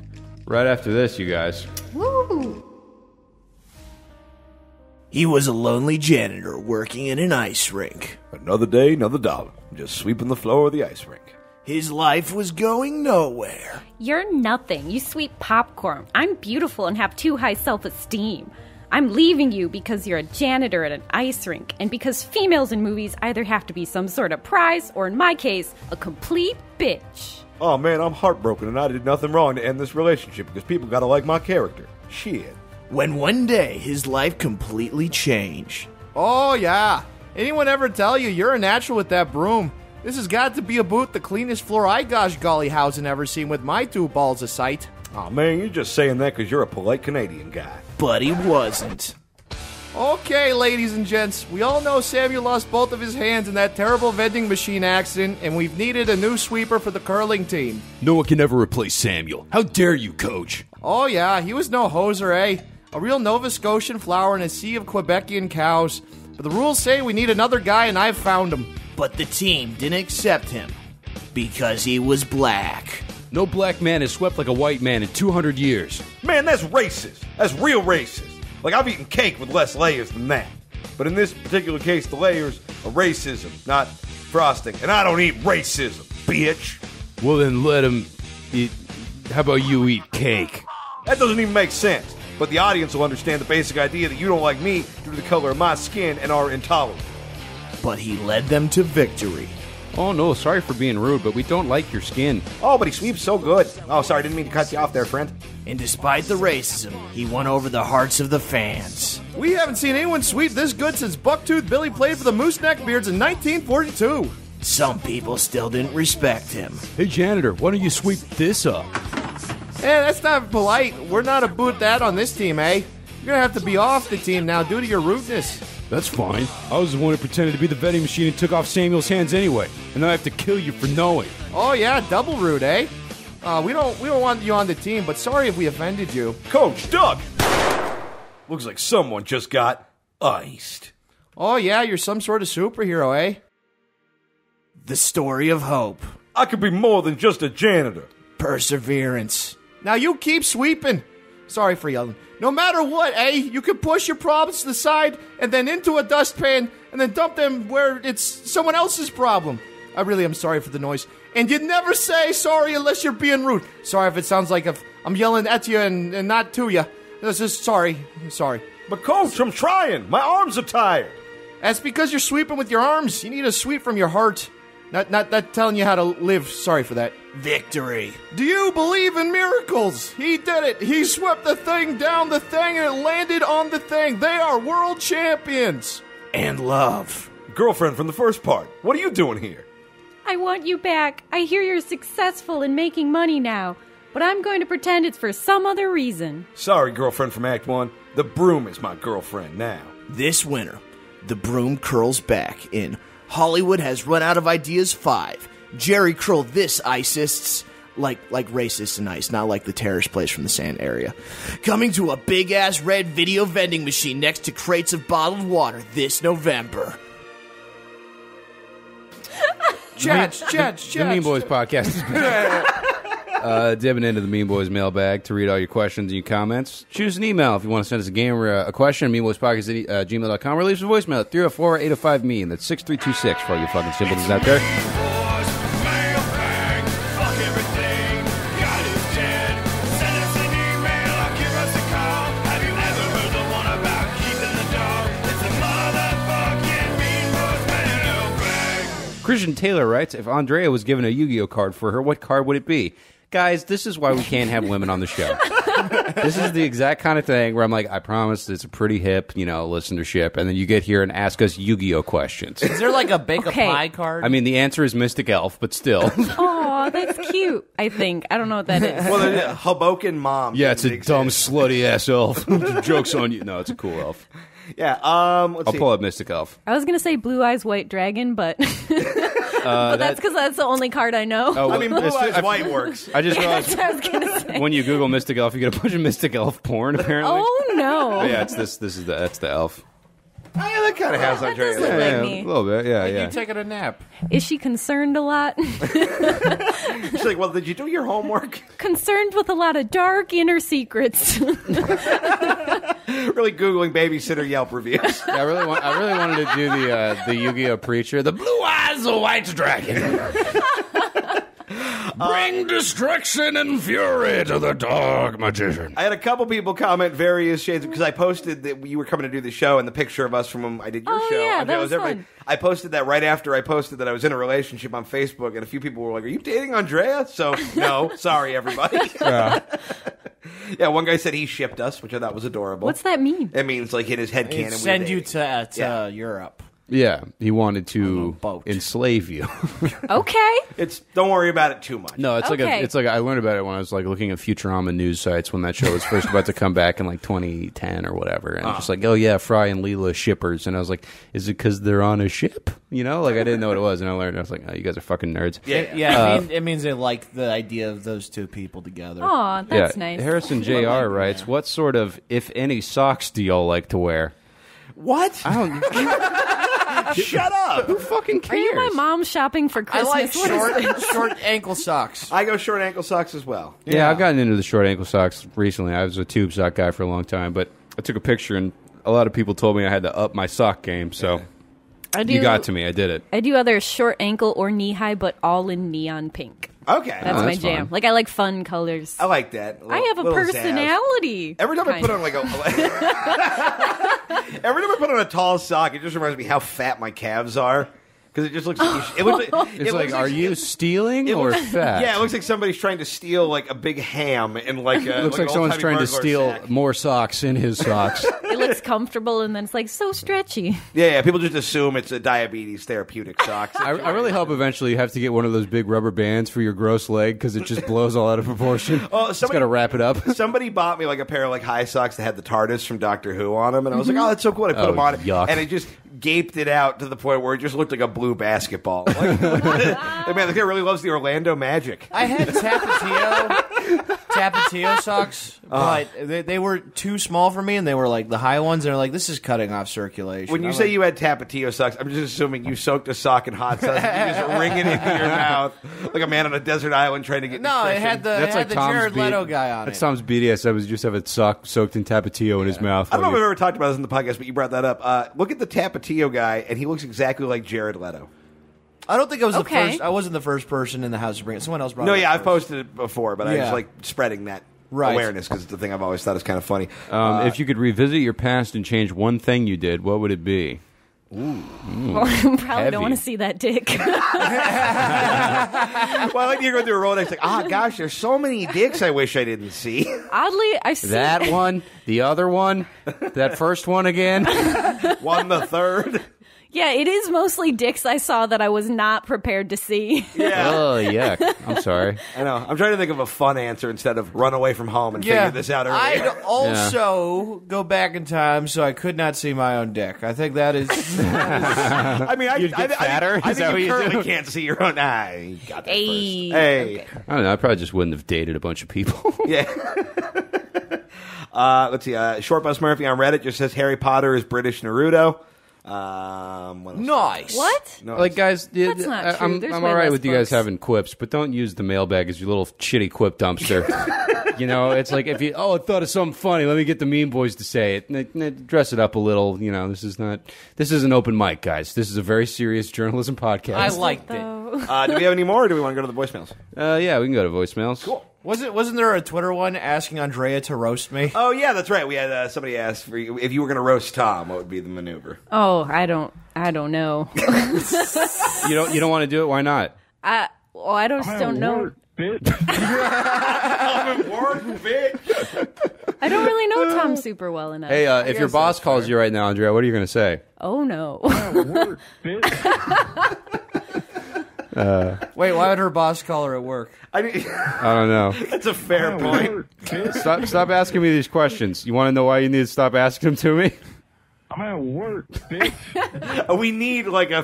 Right after this, you guys. Woo! He was a lonely janitor working in an ice rink. Another day, another dollar. Just sweeping the floor of the ice rink. His life was going nowhere. You're nothing. You sweep popcorn. I'm beautiful and have too high self-esteem. I'm leaving you because you're a janitor at an ice rink, and because females in movies either have to be some sort of prize, or in my case, a complete bitch. Oh man, I'm heartbroken and I did nothing wrong to end this relationship because people gotta like my character. Shit. When one day his life completely changed. Oh, yeah. Anyone ever tell you you're a natural with that broom? This has got to be about the cleanest floor I gosh golly housin' ever seen with my two balls of sight. Oh man, you're just saying that because you're a polite Canadian guy. But he wasn't. Okay, ladies and gents, we all know Samuel lost both of his hands in that terrible vending machine accident, and we've needed a new sweeper for the curling team. No one can ever replace Samuel. How dare you, coach? Oh yeah, he was no hoser, eh? A real Nova Scotian flower in a sea of Quebecian cows. But the rules say we need another guy, and I've found him. But the team didn't accept him because he was black. No black man has swept like a white man in 200 years. Man, that's racist. That's real racist. Like, I've eaten cake with less layers than that. But in this particular case, the layers are racism, not frosting. And I don't eat racism, bitch. Well, then let him eat. How about you eat cake? That doesn't even make sense. But the audience will understand the basic idea that you don't like me due to the color of my skin and are intolerant. But he led them to victory. Oh, no, sorry for being rude, but we don't like your skin. Oh, but he sweeps so good. Oh, sorry, didn't mean to cut you off there, friend. And despite the racism, he won over the hearts of the fans. We haven't seen anyone sweep this good since Bucktooth Billy played for the Moose Neck Beards in 1942. Some people still didn't respect him. Hey, janitor, why don't you sweep this up? Hey, that's not polite. We're not about that on this team, eh? You're gonna have to be off the team now due to your rudeness. That's fine. I was the one who pretended to be the vending machine and took off Samuel's hands anyway. And now I have to kill you for knowing. Oh yeah, double rude, eh? We don't want you on the team, but sorry if we offended you. Coach Doug! Looks like someone just got iced. Oh yeah, you're some sort of superhero, eh? The story of hope. I could be more than just a janitor. Perseverance. Now you keep sweeping. Sorry for yelling. No matter what, you can push your problems to the side and then into a dustpan and then dump them where it's someone else's problem. I really am sorry for the noise. And you never say sorry unless you're being rude. Sorry if it sounds like if I'm yelling at you and not to you. That's just sorry. I'm sorry. But coach, I'm trying. My arms are tired. That's because you're sweeping with your arms. You need a sweep from your heart. Not telling you how to live. Sorry for that. Victory. Do you believe in miracles? He did it. He swept the thing down the thing and it landed on the thing. They are world champions. And love. Girlfriend from the first part. What are you doing here? I want you back. I hear you're successful in making money now, but I'm going to pretend it's for some other reason. Sorry, girlfriend from Act 1. The broom is my girlfriend now. This winter, the broom curls back in Hollywood Has Run Out of Ideas 5. Jerry curl this icists. Like racist and ice, not like the terrorist place from the sand area. Coming to a big-ass red video vending machine next to crates of bottled water this November. Chats. The Mean Boys podcast has been dipping into the Mean Boys mailbag to read all your questions and your comments. Choose an email if you want to send us a game or a question. meanboyspodcast at gmail.com or leave us a voicemail at 304-805-MEAN. That's 6326 for all you fucking simpletons out there. Christian Taylor writes, if Andrea was given a Yu-Gi-Oh card for her, what card would it be? Guys, this is why we can't have women on the show. This is the exact kind of thing where I'm like, I promise it's a pretty hip, listenership, and then you get here and ask us Yu-Gi-Oh questions. Is there like a bake a pie card? I mean, the answer is Mystic Elf, but still. Oh, that's cute, I think. I don't know what that is. Well, Hoboken Mom. Yeah, it's a dumb, slutty-ass elf. Joke's on you. No, it's a cool elf. Yeah, I'll pull up Mystic Elf. I was going to say Blue Eyes White Dragon, but but that's because that's the only card I know. Oh, well, I mean, Blue Eyes White works. I just realized that's what I was going to say. When you Google Mystic Elf, you get a bunch of Mystic Elf porn, apparently. Oh, no. Oh, yeah, that's the elf. Oh, yeah, that kind of has Andrea. does look like me. A little bit, yeah. You taking a nap. Is she concerned a lot? She's like, well, did you do your homework? Concerned with a lot of dark inner secrets. Really Googling babysitter Yelp reviews. Yeah, I really wanted to do the Yu-Gi-Oh preacher, the Blue Eyes of White Dragon. Bring destruction and fury to the dark magician. I had a couple people comment various shades because I posted that you were coming to do the show and the picture of us from when I did your show. Yeah, that was fun. I posted that right after I posted that I was in a relationship on Facebook, and a few people were like, "Are you dating Andrea?" So no, sorry everybody. Yeah, one guy said he shipped us, which I thought was adorable. What's that mean? It means like in his head canon. Send you to Europe. Yeah, he wanted to boat. enslave you. Okay. Don't worry about it too much. No, it's Okay. like I learned about it when I was like looking at Futurama news sites when that show was first about to come back in like 2010 or whatever, and just like, oh yeah, Fry and Leela shippers, and I was like, is it because they're on a ship? Like I didn't know what it was, and I learned. I was like, oh, you guys are fucking nerds. Yeah. It means they like the idea of those two people together. Aw, that's nice. Harrison Jr. writes, what sort of, if any, socks do y'all like to wear? What? I don't. Shut up! Who fucking Are cares? you my mom shopping for I Christmas? like short ankle socks. I go short ankle socks as well. Yeah, I've gotten into the short ankle socks recently. I was a tube sock guy for a long time, but I took a picture and a lot of people told me I had to up my sock game, so you got to me. I did it. I do other short ankle or knee high, but all in neon pink. Okay. That's my that's jam. fun. Like, I like fun colors. I like that. I have a Little zazz. personality. Every time I put on every time I put on a tall sock, it just reminds me how fat my calves are. Because it just looks like It's like, are you stealing or fat? Yeah, it looks like somebody's trying to steal like a big ham in like a. It looks like an someone's old-timey trying to burglar steal sack. more socks in his socks. It looks comfortable, and then it's like so stretchy. Yeah, people just assume it's a diabetes therapeutic sock. I really hope eventually you have to get one of those big rubber bands for your gross leg because it just blows all out of proportion. Oh, It's got to wrap it up. Somebody bought me like a pair of like high socks that had the TARDIS from Doctor Who on them, and I was like, "Oh, that's so cool!" I put them on, yuck. and it just gaped it out to the point where it just looked like a blue basketball. Like, man, the guy really loves the Orlando Magic. I had Tapatio socks, but they were too small for me, and they were like the high ones. And they're like, this is cutting off circulation. When you say you had Tapatio socks, I'm just assuming you soaked a sock in hot sauce and you just wring it into your mouth like a man on a desert island trying to get it had the Jared Leto guy on it. That's Tom's BDS. I was just have a sock soaked in Tapatio in his mouth. I don't know if I've ever talked about this in the podcast, but you brought that up. Look at the Tapatio guy, and he looks exactly like Jared Leto. I don't think I was the first. I wasn't the first person in the house to bring it. Someone else brought it. No, yeah, up I've posted it before, but I was like spreading that awareness because it's the thing I've always thought is kind of funny. If you could revisit your past and change one thing you did, what would it be? Well, I probably don't want to see that dick. Well, I like you go through a Rolodex like, gosh, there's so many dicks I wish I didn't see. Oddly, I've seen that one, the other one, that first one again. One, the third. Yeah, it is mostly dicks I saw that I was not prepared to see. Yeah. Oh, yuck. I'm sorry. I know. I'm trying to think of a fun answer instead of run away from home and figure this out earlier. I'd also go back in time so I could not see my own dick. I think that is... I mean, You'd get fatter? I Is that think what you you currently do? can't see your own eye. You got that Hey. first. Hey. Okay. I don't know. I probably just wouldn't have dated a bunch of people. Yeah. Let's see. Short Bus Murphy on Reddit just says Harry Potter is British Naruto. What else? Nice. What? No, Like, guys, That's not true. I'm There's all way right less with you guys books. having quips, but don't use the mailbag as your little shitty quip dumpster. You know, it's like if you, I thought of something funny, let me get the Mean Boys to say it. Dress it up a little. You know, this is an open mic, guys. This is a very serious journalism podcast. I liked it. do we have any more, or do we want to go to the voicemails? Yeah, we can go to voicemails. Cool. Wasn't there a Twitter one asking Andrea to roast me? Oh, yeah, that's right. We had somebody ask for you, if you were going to roast Tom, what would be the maneuver? Oh, I don't know. You don't want to do it? Why not? I don't know. I'm at work, bitch. I don't really know Tom super well enough. Hey, if your boss calls you right now, Andrea, what are you going to say? Oh no. Wait, why would her boss call her at work? I mean, I don't know. that's a fair point. Stop asking me these questions. You want to know why you need to stop asking them to me? I'm at work, bitch. We need like a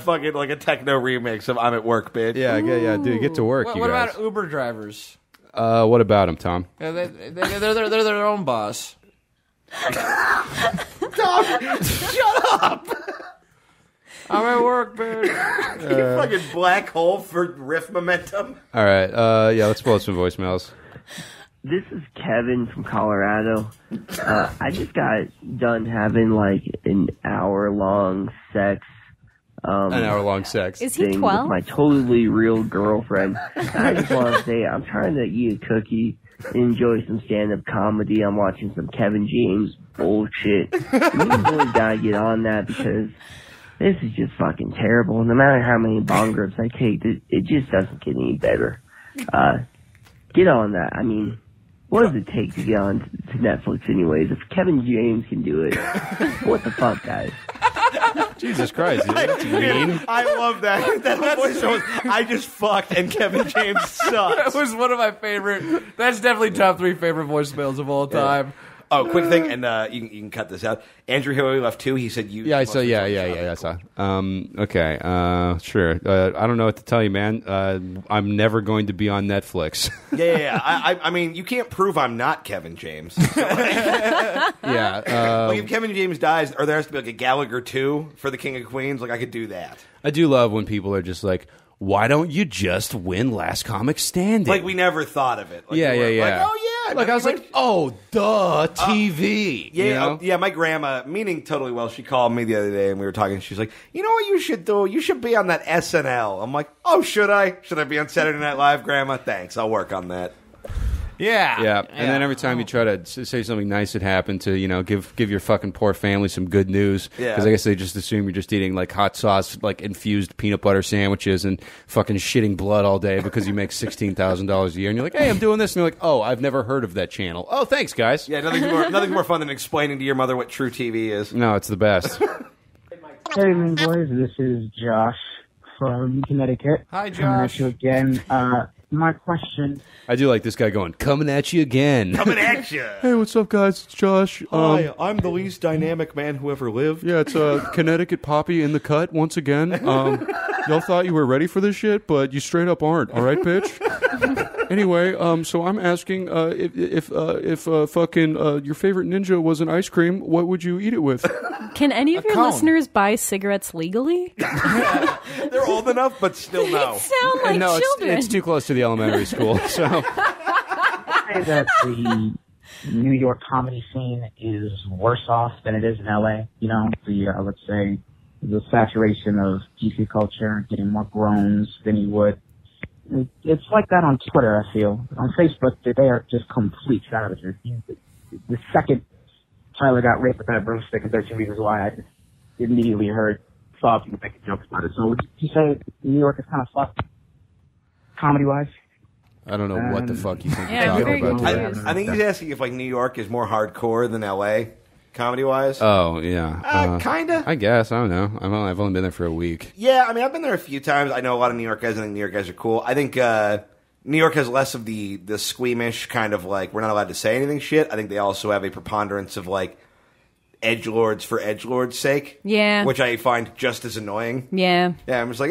techno remix of "I'm at work, bitch." Yeah, dude, get to work. What you guys. about Uber drivers? What about them, Tom? They're their own boss. Tom, shut up! I'm at work, bitch. You fucking black hole for riff momentum. All right, yeah, let's pull up some voicemails. This is Kevin from Colorado. I just got done having like an hour-long sex. An hour-long sex. Is he thing 12? with my totally real girlfriend. I just want to say I'm trying to eat a cookie, enjoy some stand-up comedy. I'm watching some Kevin James bullshit. You really gotta get on that because this is just fucking terrible. No matter how many bong rips I take, it just doesn't get any better. Get on that. I mean, what does it take to get on to Netflix anyways? If Kevin James can do it, what the fuck, guys? Jesus Christ, dude, that's mean. I love that. That whole voice was, I just fucked and Kevin James That sucks. was one of my favorite. That's definitely top 3 favorite voicemails of all time. Oh, quick thing, and you can cut this out. Andrew Hillary left too. He said you. Yeah, I saw. Yeah, I saw. Okay, sure. I don't know what to tell you, man. I'm never going to be on Netflix. Yeah. I mean, you can't prove I'm not Kevin James. Yeah, Like if Kevin James dies, or there has to be like a Gallagher 2 for the King of Queens, like I could do that. I do love when people are just like, "Why don't you just win Last Comic Standing?" Like we never thought of it. Like, Yeah. Like, oh yeah. Like I was like, "Oh, duh, TV." Yeah, you know? yeah. My grandma, meaning totally well, she called me the other day and we were talking. She's like, "You know what you should do? You should be on that SNL." I'm like, "Oh, should I? Should I be on Saturday Night Live, Grandma? Thanks, I'll work on that." Yeah, and then every time you try to say something nice that happened to, give your fucking poor family some good news, because I guess they just assume you're just eating like hot sauce, like infused peanut butter sandwiches and fucking shitting blood all day because you make $16,000 a year, and you're like, "Hey, I'm doing this," and you're like, "Oh, I've never heard of that channel." Oh, thanks, guys. Yeah, nothing more fun than explaining to your mother what true TV is. No, it's the best. Hey, Mean Boys, this is Josh from Connecticut. Hi, Coming at Josh. you again. My question. I do like this guy going, "Coming at you again." Coming at you. Hey, what's up, guys? It's Josh. Hi, I'm the least dynamic man who ever lived. Yeah, it's Connecticut Poppy in the cut once again. Y'all thought you were ready for this shit, but you straight up aren't. All right, bitch? Anyway, so I'm asking if fucking your favorite ninja was an ice cream, what would you eat it with? Can any of your cone. listeners buy cigarettes legally? They're old enough, but still no. They sound like No, children. it's too close to the elementary school. So I'd say that the New York comedy scene is worse off than it is in LA. You know, let's say the saturation of PC culture, getting more groans than you would. It's like that on Twitter, I feel. On Facebook, they are just complete savages. The second Tyler got raped with that broomstick in 13 Reasons Why, I just immediately saw people making jokes about it. So would you say New York is kind of fucked, comedy-wise? I don't know what the fuck you think Yeah, you're very talking about. confused. today. I think he's asking if like New York is more hardcore than LA, comedy-wise. Oh yeah, Kinda. I guess I don't know. I've only been there for a week. Yeah, I mean, I've been there a few times. I know a lot of New York guys. I think New York guys are cool. I think New York has less of the squeamish kind of like we're not allowed to say anything shit. I think they also have a preponderance of like edgelords for edgelords' sake. Yeah. Which I find just as annoying. Yeah. Yeah, I'm just like,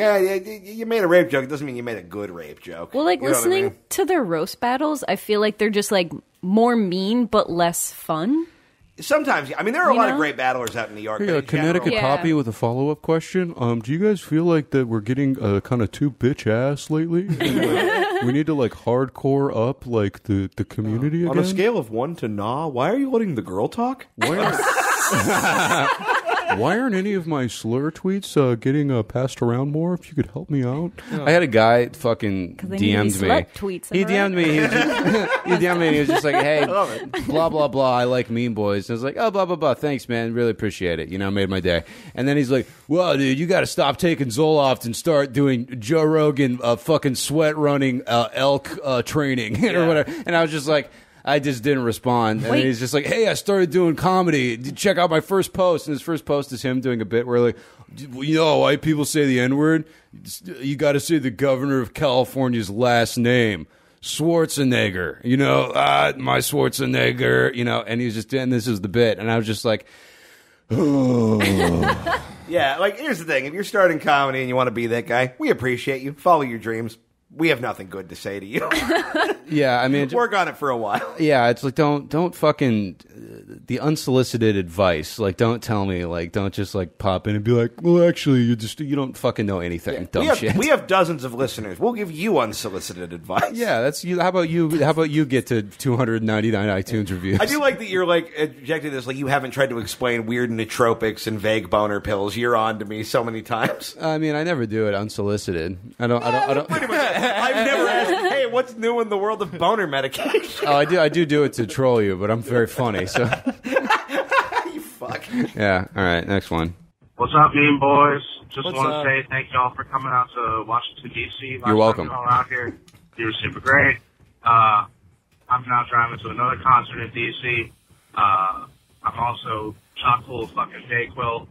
you made a rape joke. It doesn't mean you made a good rape joke. Well, like You know what I listening mean? to their roast battles, I feel like they're just like more mean but less fun. Sometimes, I mean, there are a You lot of know? great battlers out in New York. Hey, but in Connecticut general- Yeah. Poppy with a follow-up question. Do you guys feel like that we're getting kind of too bitch ass lately? We need to like hardcore up like the community again. On a scale of 1 to nah, why are you letting the girl talk? Why aren't any of my slur tweets getting passed around more? If you could help me out. I had a guy fucking 'Cause they need DM'd these me. slut tweets, He am I DM'd me. He DM'd me. And he was just like, "Hey, blah blah blah. I like Mean Boys." And I was like, "Oh, blah blah blah. Thanks, man. Really appreciate it. You know, made my day." And then he's like, "Well, dude, you got to stop taking Zoloft and start doing Joe Rogan fucking sweat running elk training or whatever." And I was just like. I just didn't respond. And Wait. he's just like, hey, I started doing comedy. Check out my first post. And his first post is him doing a bit where, like, you know, white people say the N-word. You got to say the governor of California's last name, Schwarzenegger. You know, my Schwarzenegger, you know. And he was just, and this is the bit. And I was just like, oh. Yeah, like, here's the thing. If you're starting comedy and you want to be that guy, we appreciate you. Follow your dreams. We have nothing good to say to you. Yeah, I mean, Work on it for a while. yeah, it's like don't fucking the unsolicited advice. Like, don't tell me. Like, don't just like pop in and be like, well, actually, you don't fucking know anything. Dumb shit. We have dozens of listeners. We'll give you unsolicited advice. Yeah, that's you. How about you? How about you get to 299 iTunes reviews? I do like that you're like injecting this, like you haven't tried to explain weird nootropics and vague boner pills. You're on to me so many times. I mean, I never do it unsolicited. I don't. Pretty much. I've never asked, hey, what's new in the world of boner medication? Oh, I do it to troll you, but I'm very funny. So You fuck. yeah. All right, next one. What's up, Mean Boys? Just What's want up? to say thank y'all for coming out to Washington, D.C. You're welcome. All out here. You were super great. I'm now driving to another concert in D.C. I'm also chock full of fucking Dayquil.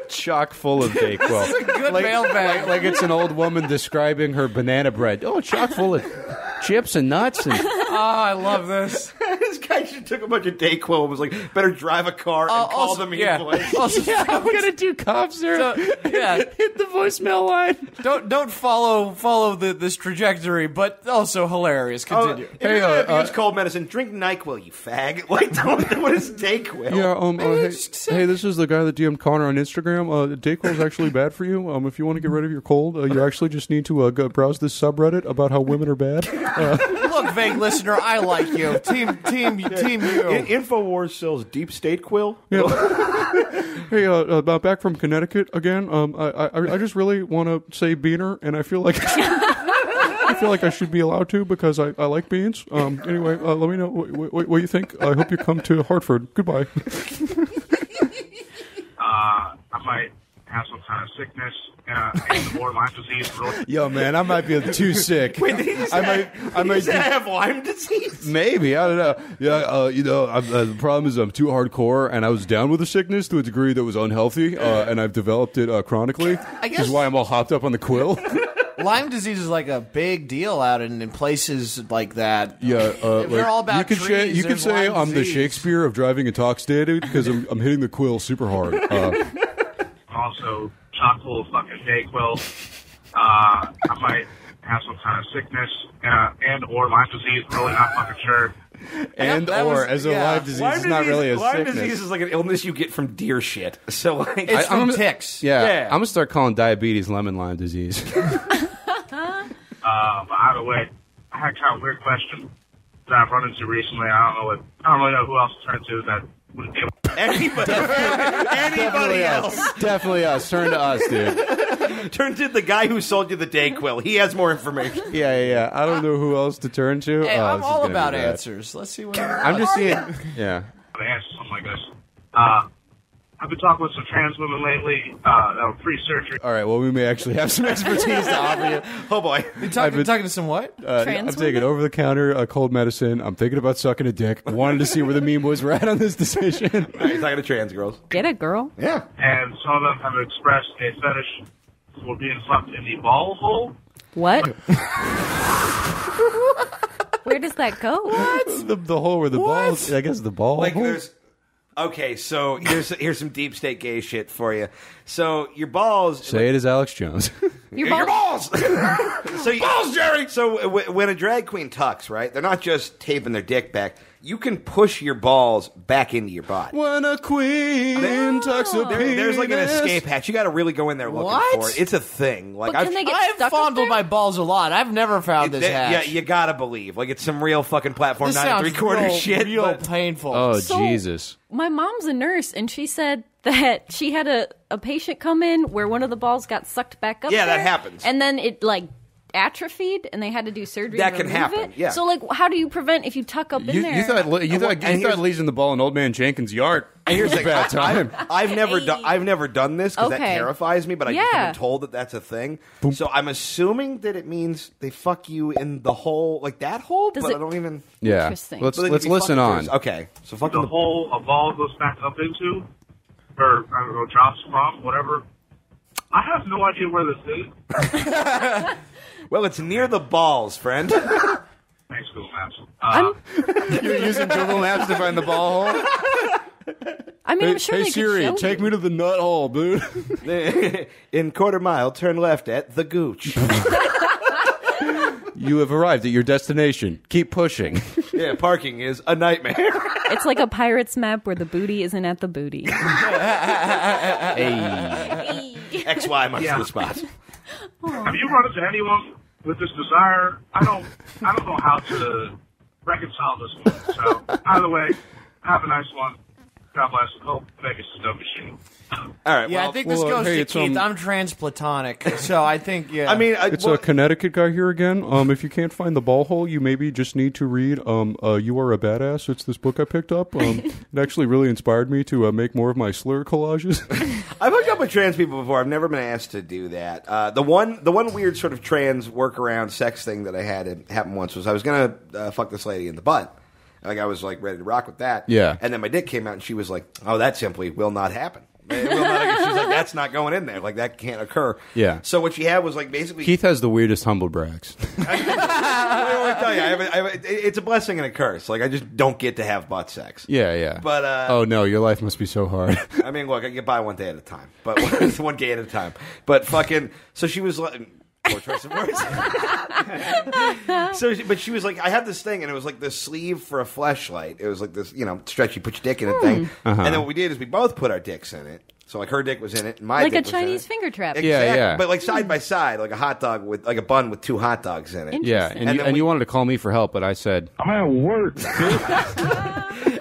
Chock full of Dayquil. Good mailbag. Like it's an old woman describing her banana bread. Oh, chock full of chips and nuts and. Oh, I love this. This guy just took a bunch of Dayquil and was like, better drive a car and call also- the Mean yeah. Boys. Also, I'm gonna do cough syrup. yeah. Hit the voicemail line. Don't follow this trajectory, but also hilarious. Continue. If you're gonna use cold medicine, drink NyQuil, you fag. Like, what is Dayquil? Yeah, hey, this is the guy that DM'd Connor on Instagram. Dayquil is actually bad for you. If you want to get rid of your cold, you actually just need to go browse this subreddit about how women are bad. Look, vague listener, I like you. Team you. InfoWars sells deep state quill. Hey, back from Connecticut again. I just really want to say beaner, and I feel like I should be allowed to because I like beans. Anyway, let me know what you think. I hope you come to Hartford. Goodbye. I might have some kind of sickness and more Lyme disease. Yo, man, I might be too sick. I might have Lyme disease. Maybe, I don't know. Yeah, the problem is I'm too hardcore, and I was down with the sickness to a degree that was unhealthy, and I've developed it chronically. Which is why I'm all hopped up on the quill. Lyme disease is like a big deal out in places like that. Yeah, they're all about you trees. could There's say Lyme I'm the disease. Shakespeare of driving intoxicated because I'm hitting the quill super hard. Also, chock full of fucking Dayquil. I might have some kind of sickness and or Lyme disease. Really not fucking sure. And as a Lyme disease is not really a Lyme sickness. disease is like an illness you get from deer shit. So like, It's from ticks. Yeah, I'm gonna start calling diabetes lemon Lyme disease. But either way, I had kind of a weird question that I've run into recently. I don't really know who else to turn to that wouldn't be able to. anybody else. Definitely us. Turn to us, dude. Turn to the guy who sold you the Dayquil. He has more information. Yeah. I don't know who else to turn to. Hey, I'm this is all gonna about be bad. answers. Let's see what. I'm just seeing. Yeah. Answer something like this. I've been talking with some trans women lately that were pre-surgery. All right. Well, we may actually have some expertise to offer you. Oh boy. You talking to some what? I'm Trans taking women? over-the-counter cold medicine. I'm thinking about sucking a dick. Wanted to see where the meme boys were at on this decision. You're talking to trans girls. Get it, girl. Yeah. And some of them have expressed a fetish for being fucked in the ball hole. What? Where does that go? The hole where the balls. I guess the ball. Like hole? there's. Okay, so here's some deep state gay shit for you. So your balls. Say it as Alex Jones. Your Your balls. balls! Balls, Jerry! So when a drag queen tucks, right, they're not just taping their dick back. You can push your balls back into your body. When a queen tucks a There's like an penis. escape hatch. You got to really go in there looking What? for it. It's a thing. Like But can they get I've stuck up fondled there? my balls a lot. I've never found this hatch. Yeah, you gotta believe. Like it's some real fucking platform This 9 sounds 3/4 real, shit. real but- painful. Oh, So- Jesus. My mom's a nurse, and she said that she had a patient come in where one of the balls got sucked back up. Yeah, that there, happens. And then it like atrophied, and they had to do surgery. That to can remove happen, it. yeah. So like, how do you prevent if you tuck up in You there? thought leaving the ball in Old Man Jenkins' yard. And here's the thing, bad time. I've never done this because that Okay. terrifies me, but I just Yeah. have been told that that's a thing. So I'm assuming that it means they fuck you in the hole, like that hole, Does but it- I don't even. Yeah. Interesting. Let's But then let's you'd be listen fucking on. Okay, so fucking The hole a ball goes back up into, or I don't know, drops from, whatever. I have no idea where this is. Well, it's near the balls, friend. Thanks, Google Maps. You're using Google Maps to find the ball hole? I mean, I'm sure Hey they Siri, could show take you. me to the nut hole, dude. In quarter mile, turn left at the Gooch. You have arrived at your destination. Keep pushing. Yeah, parking is a nightmare. It's like a pirate's map where the booty isn't at the booty. XY much to the spot. Have you run into anyone with this desire? I don't know how to reconcile this one. So either way, have a nice one. God bless. Hope Vegas is dope machine. All right. Yeah, well, I think this well, goes hey, to it's, Keith. I'm transplatonic, so I think, yeah. I mean, It's a Connecticut guy here again. If you can't find the ball hole, you maybe just need to read You Are a Badass. It's this book I picked up. It actually really inspired me to make more of my slur collages. I've hooked up with trans people before. I've never been asked to do that. The one weird sort of trans workaround sex thing that I had happen once was I was gonna fuck this lady in the butt. Like I was like ready to rock with that. Yeah. And then my dick came out, and she was like, "Oh, that simply will not happen." It will not. She's like, "That's not going in there. Like that can't occur." Yeah. So what she had was like basically. Keith has the weirdest humble brags. What do I tell you? It's a blessing and a curse. Like I just don't get to have butt sex. Yeah. But oh no, your life must be so hard. I mean, look, I get by one day at a time, but one gay at a time. But fucking, so she was like, poor choice of words. But she was like, I had this thing, and it was like the sleeve for a fleshlight. It was like this, stretchy, put your dick in a thing. And then what we did is we both put our dicks in it. So like her dick was in it, and my Like dick a was Chinese in it. finger trap. Exactly. Yeah. But like side by side, like a hot dog with like a bun with 2 hot dogs in it. Yeah, Interesting. and, then you wanted to call me for help, but I said, I'm at work.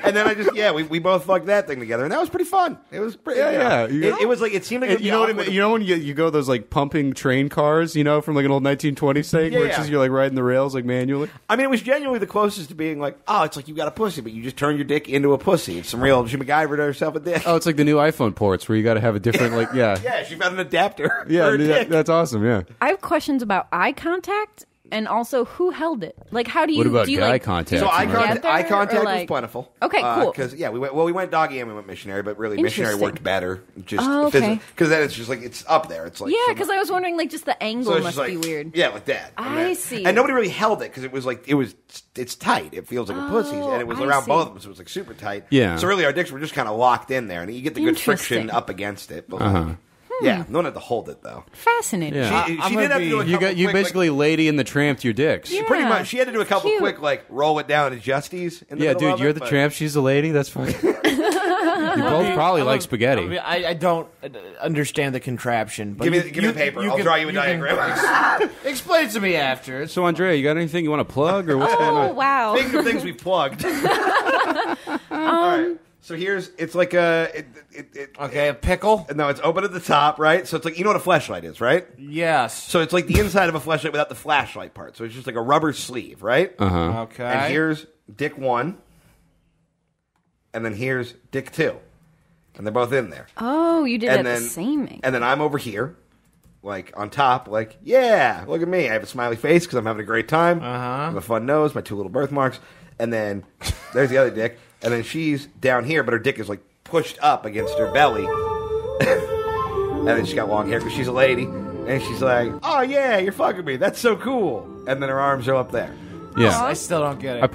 And then I just we both fucked that thing together, and that was pretty fun. It was pretty. Yeah. It was like it seemed like it would be you know what I awkward. mean? You know when you go those like pumping train cars, from like an old 1920s thing, where it's Yeah. just you're like riding the rails like manually. I mean, it was genuinely the closest to being like, oh, it's like you got a pussy, but you just turn your dick into a pussy. It's some real. She MacGyvered herself a dick. Oh, it's like the new iPhone ports where you got to have a different like yeah. Yeah, she found an adapter. Yeah, for her dick. that's awesome. Yeah. I have questions about eye contact and also who held it. Like, how do you? What about do you, guy like, contact? So eye Together, contact, eye or, contact was like- plentiful. Okay, cool. Because we went doggy and we went missionary, but really missionary Interesting. worked better. Just Oh, okay. because then it's just like it's up there. It's like Yeah, so because I was wondering, like, just the angle so it's must just be like, weird. Yeah, like that. I see. And nobody really held it because it was like it's tight. It feels like a pussy's, and it was I around see. both of them, so it was like super tight. Yeah. So really, our dicks were just kind of locked in there, and you get the good friction Interesting. up against it. But Yeah, no one had to hold it though. Fascinating. Yeah. She did have to do a couple You quick, basically Lady in the Tramped your dicks. Yeah. pretty much. She had to do a couple Cute. quick like roll it down adjusties. In the Yeah, middle dude, of you're it, the but- tramp. She's the lady. That's fucking. You both probably like spaghetti. I don't understand the contraption. But Give me the paper. I'll draw you a diagram. Explain it to me after. So, Andrea, you got anything you want to plug or what's going Oh on? wow. Think of things we've plugged. All right. So it's like a Okay, a pickle. No, it's open at the top, right? So it's like, you know what a flashlight is, right? Yes. So it's like the inside of a flashlight without the flashlight part. So it's just like a rubber sleeve, right? Okay. And here's Dick 1, and then here's Dick 2, and they're both in there. Oh, you did And it the same angle. And then I'm over here, like on top, like, yeah, look at me. I have a smiley face because I'm having a great time. I have a fun nose, my 2 little birthmarks, and then there's the other Dick, and then she's down here, but her dick is like pushed up against her belly, and then she's got long hair because she's a lady, and she's like, oh yeah, you're fucking me. That's so cool. And then her arms are up there. Yeah. I still don't get it. I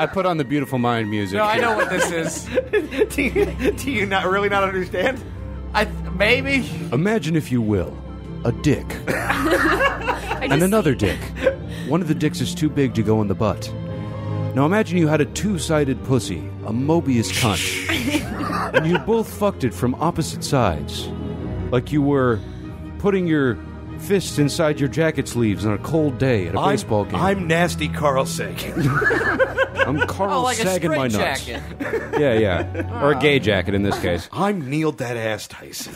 put on the Beautiful Mind music. No, I know what this is. Do you not really not understand? Maybe. Imagine, if you will, a dick and another dick. One of the dicks is too big to go in the butt. Now imagine you had a 2-sided pussy, a Mobius cunt, and you both fucked it from opposite sides, like you were putting your fists inside your jacket sleeves on a cold day at a baseball game. I'm nasty Carl Sagan. I'm Carl like sagging a my straight nuts. jacket. Yeah. Or a gay jacket in this case. I'm Neil Dead Ass Tyson.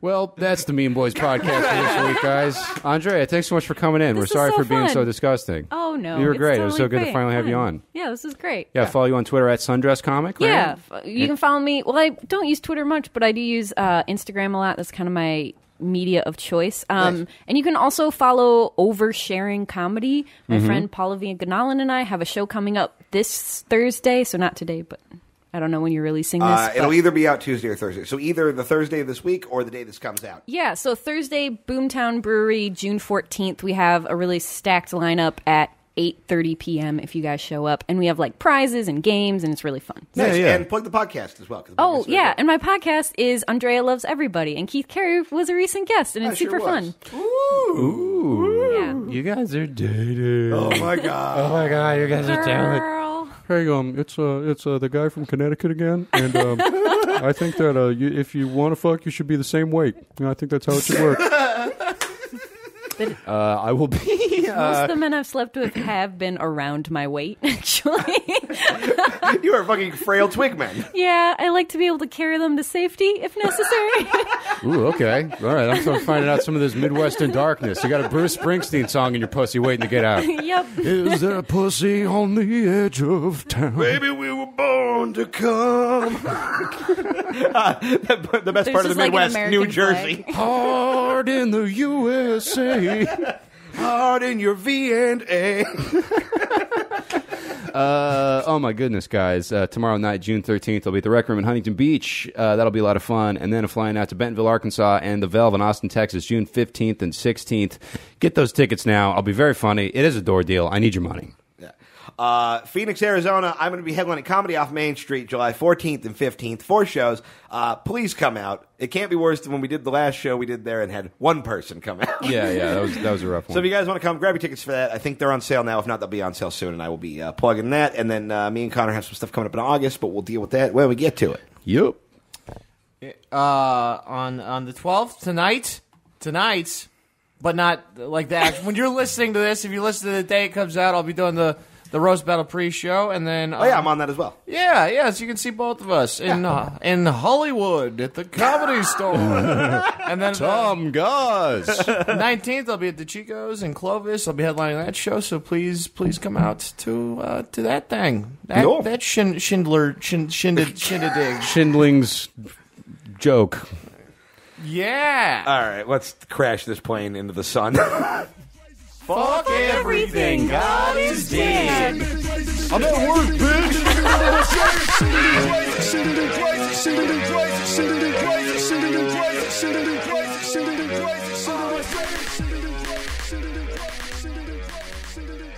Well, that's the Mean Boys podcast for this week, guys. Andrea, thanks so much for coming in. We're This is sorry so for being fun. so disgusting. Oh no, You were it's great. It was so totally good to great. finally have you Fun. on. Yeah, this is great. Yeah, follow you on Twitter at Sundress Comic. right? Yeah, you can follow me. Well, I don't use Twitter much, but I do use Instagram a lot. That's kind of my media of choice. And you can also follow Oversharing Comedy. My friend Paula Viganalin and I have a show coming up this Thursday, so not today, but I don't know when you're releasing this. It'll either be out Tuesday or Thursday. So either the Thursday of this week or the day this comes out. Yeah, so Thursday, Boomtown Brewery, June 14th. We have a really stacked lineup at 8:30 p.m. if you guys show up. And we have like prizes and games, and it's really fun. Nice. Yeah. And plug the podcast as well. 'cause the Oh, podcast's very yeah, good. and my podcast is Andrea Loves Everybody, and Keith Carey was a recent guest, and it's sure super was. fun. Ooh. Yeah. You guys are dating. Oh my God. Oh my God, you guys are doing it. Girl. Hey, it's the guy from Connecticut again, and I think that if you want to fuck, you should be the same weight. I think that's how it should work. I will be. Most of the men I've slept with have been around my weight, actually. You are a fucking frail twig man. Yeah, I like to be able to carry them to safety if necessary. Ooh, okay. All right, I'm starting finding out some of this Midwestern darkness. You got a Bruce Springsteen song in your pussy waiting to get out. Yep. Is there a pussy on the edge of town? Baby, we were born to come. The best There's part of the just like an Midwest, American New Jersey. flag. Hard in the USA. Hard in your V&A. Oh my goodness, guys! Tomorrow night, June 13th, I'll be at the Rec Room in Huntington Beach. That'll be a lot of fun, and then flying out to Bentonville, Arkansas, and the Velve in Austin, Texas, June 15th and 16th. Get those tickets now. I'll be very funny. It is a door deal. I need your money. Phoenix, Arizona, I'm going to be headlining Comedy Off Main Street July 14th and 15th. 4 shows. Please come out. It can't be worse than when we did the last show we did there and had one person come out. Yeah, that was a rough one. So if you guys want to come, grab your tickets for that. I think they're on sale now. If not, they'll be on sale soon, and I will be plugging that. And then me and Connor have some stuff coming up in August, but we'll deal with that when we get to it. Yup. On the 12th tonight, but not like the action. When you're listening to this, if you listen to the day it comes out, I'll be doing the Roast Battle pre-show, and then Oh yeah, I'm on that as well. yeah, so you can see both of us in Hollywood at the Comedy Store, and then Tom Guz. 19th I'll be at the Chicos in Clovis. I'll be headlining that show, so please come out to that thing. Cool. That Schindler shindig. Schindling's joke. Yeah. All right, let's crash this plane into the sun. Fuck everything. God is dead. I'm at work, bitch. Crazy.